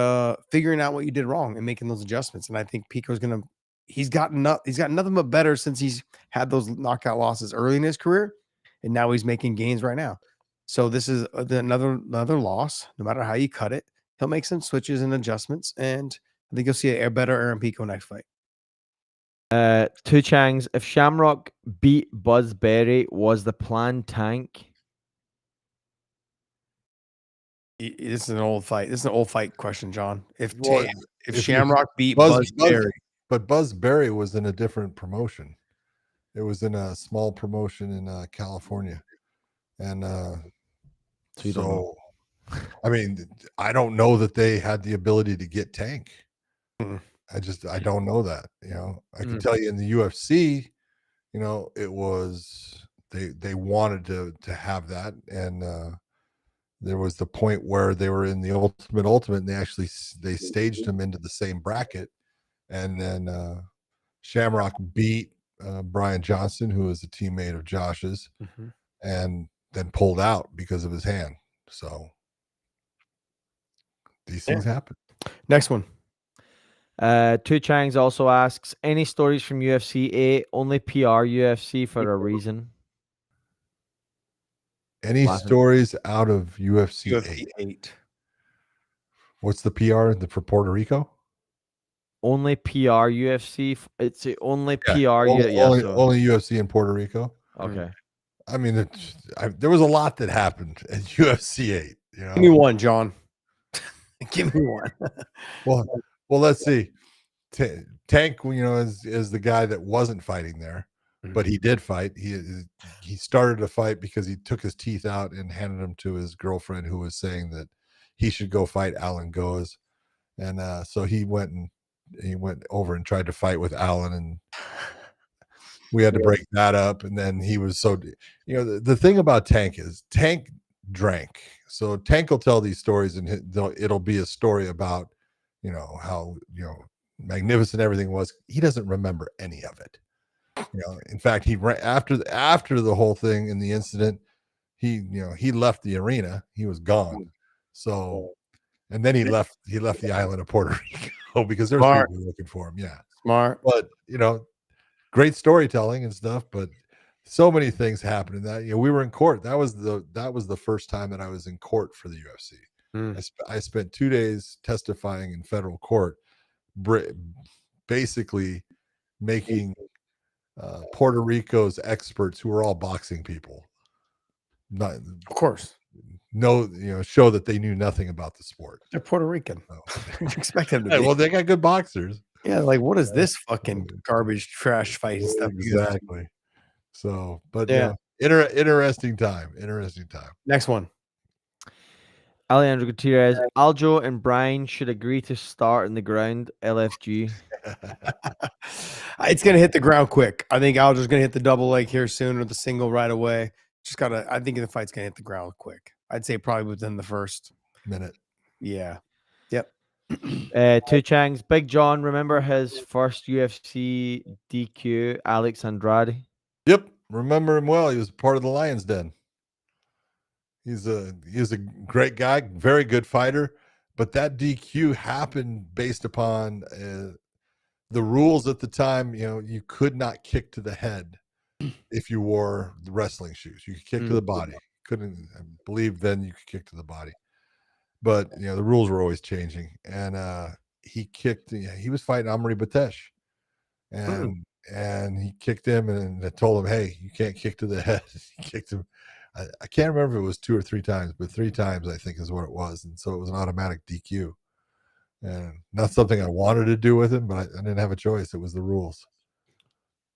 figuring out what you did wrong and making those adjustments. And I think Pico's he's got nothing but better since he's had those knockout losses early in his career, and now he's making gains right now. So this is another loss. No matter how you cut it, he'll make some switches and adjustments, and I think you'll see a better Aaron Pico next fight. Two Changs, if Shamrock beat Buzz Berry, was the plan tank? This is an old fight. This is an old fight question, John. If if Shamrock beat Buzz Berry. But Buzz Berry was in a different promotion. It was in a small promotion in California. And so, I mean, I don't know that they had the ability to get Tank. I don't know that. I can tell you in the UFC, it was they wanted to have that, and there was the point where they were in the ultimate, and they staged them into the same bracket, and then Shamrock beat Brian Johnson, who was a teammate of Josh's, and then pulled out because of his hand. So these things happen. Next one. Two Changs also asks, any stories from UFC 8? Only PR UFC for a reason. Any stories out of UFC 8? What's the PR for Puerto Rico? Only PR UFC. It's the only PR. Only UFC in Puerto Rico. Okay. I mean, there was a lot that happened at UFC 8. Give me one, John. Give me one. Well, let's see. Tank, is the guy that wasn't fighting there, but he did fight. He started a fight because he took his teeth out and handed them to his girlfriend, who was saying that he should go fight Alan Goes, and so he went over and tried to fight with Alan, and we had to break that up. And then he was the thing about Tank is Tank drank, so Tank will tell these stories, and it'll be a story about how magnificent everything was. He doesn't remember any of it. In fact, he ran after the whole thing in the incident. He left the arena. He was gone. So, and then he left the island of Puerto Rico because there's people looking for him. Yeah, smart. But great storytelling and stuff. But so many things happened in that. We were in court. That was the first time that I was in court for the UFC. I spent 2 days testifying in federal court, basically making Puerto Rico's experts, who were all boxing people, not, of course, show that they knew nothing about the sport. They're Puerto Rican. You expect them to be. Well, they got good boxers. Yeah, like what is this fucking garbage trash fighting stuff? Exactly. So, but yeah, interesting time. Next one. Alejandro Gutierrez, Aljo and Brian should agree to start in the ground. LFG. It's going to hit the ground quick. I think Aljo's going to hit the double leg here soon, or the single right away. I think the fight's going to hit the ground quick. I'd say probably within the first minute. Yeah. Yep. Two Changs, Big John, remember his first UFC DQ, Alex Andrade? Yep. Remember him well. He was part of the Lion's Den. He's a great guy, very good fighter, but that DQ happened based upon the rules at the time. You could not kick to the head if you wore the wrestling shoes. You could kick to the body. Couldn't, I believe then you could kick to the body, but the rules were always changing. And he kicked. He was fighting Amri Batesh, and he kicked him, and they told him, "Hey, you can't kick to the head." He kicked him. I can't remember if it was 2 or 3 times, but 3 times I think is what it was. And so it was an automatic DQ. And not something I wanted to do with him, but I didn't have a choice. It was the rules.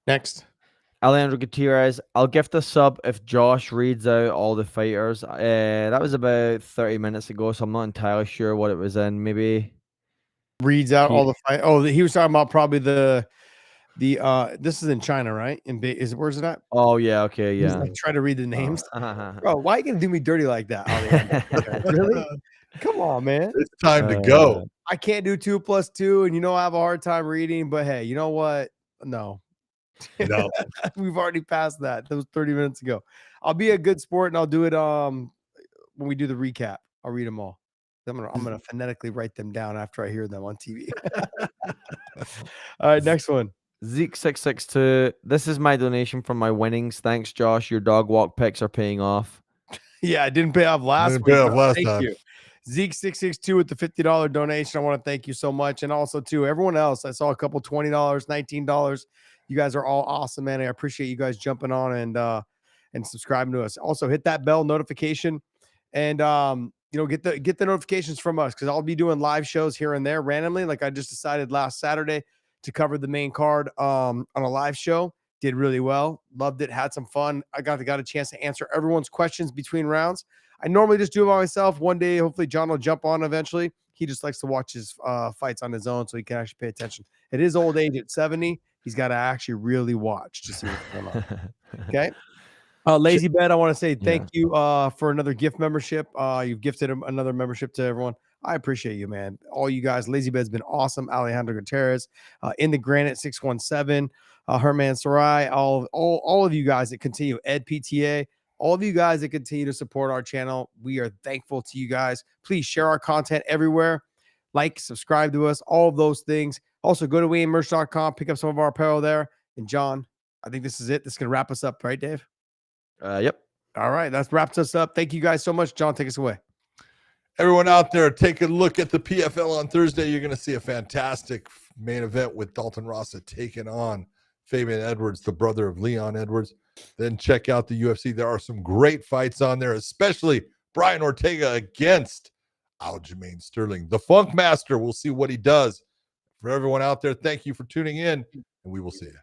Next. Alejandro Gutierrez, I'll gift a sub if Josh reads out all the fighters. That was about 30 minutes ago, so I'm not entirely sure what it was in. Maybe reads out all the fight. Oh, he was talking about probably the This is in China, right? Where's it at? Oh yeah, okay, He's yeah. like trying to read the names. Oh. Bro, why are you gonna do me dirty like that? Really? Come on, man. It's time to go. I can't do 2 + 2, and I have a hard time reading. But hey, you know what? No, No. we've already passed that. That was 30 minutes ago. I'll be a good sport, and I'll do it. When we do the recap, I'll read them all. I'm gonna phonetically write them down after I hear them on TV. All right, next one. Zeke662. This is my donation from my winnings. Thanks, Josh. Your dog walk picks are paying off. Yeah, I didn't pay off last Didn't week. pay off last Thank time. you. Zeke662 with the $50 donation. I want to thank you so much. And also to everyone else. I saw a couple $20, $19. You guys are all awesome, man. I appreciate you guys jumping on and subscribing to us. Also hit that bell notification and get the notifications from us, because I'll be doing live shows here and there randomly. Like I just decided last Saturday to cover the main card on a live show. Did really well. Loved it. Had some fun. I got a chance to answer everyone's questions between rounds. I normally just do it by myself. One day, hopefully, John will jump on eventually. He just likes to watch his fights on his own so he can actually pay attention. At his old age, at 70, he's got to actually really watch to see what's going on. Okay. Lazy Bed, I want to say thank you for another gift membership. You've gifted another membership to everyone. I appreciate you, man. All you guys. Lazy Bed's been awesome. Alejandro Gutierrez, In the Granite 617, Herman Sarai, all of you guys that continue, Ed PTA, all of you guys that continue to support our channel. We are thankful to you guys. Please share our content everywhere. Like, subscribe to us, all of those things. Also, go to WayneMerch.com, pick up some of our apparel there. And John, I think this is it. This is going to wrap us up, right, Dave? Yep. All right. That wraps us up. Thank you guys so much. John, take us away. Everyone out there, take a look at the PFL on Thursday. You're going to see a fantastic main event with Dalton Rossa taking on Fabian Edwards, the brother of Leon Edwards. Then check out the UFC. There are some great fights on there, especially Brian Ortega against Aljamain Sterling, the Funk Master. We'll see what he does. For everyone out there, thank you for tuning in, and we will see you.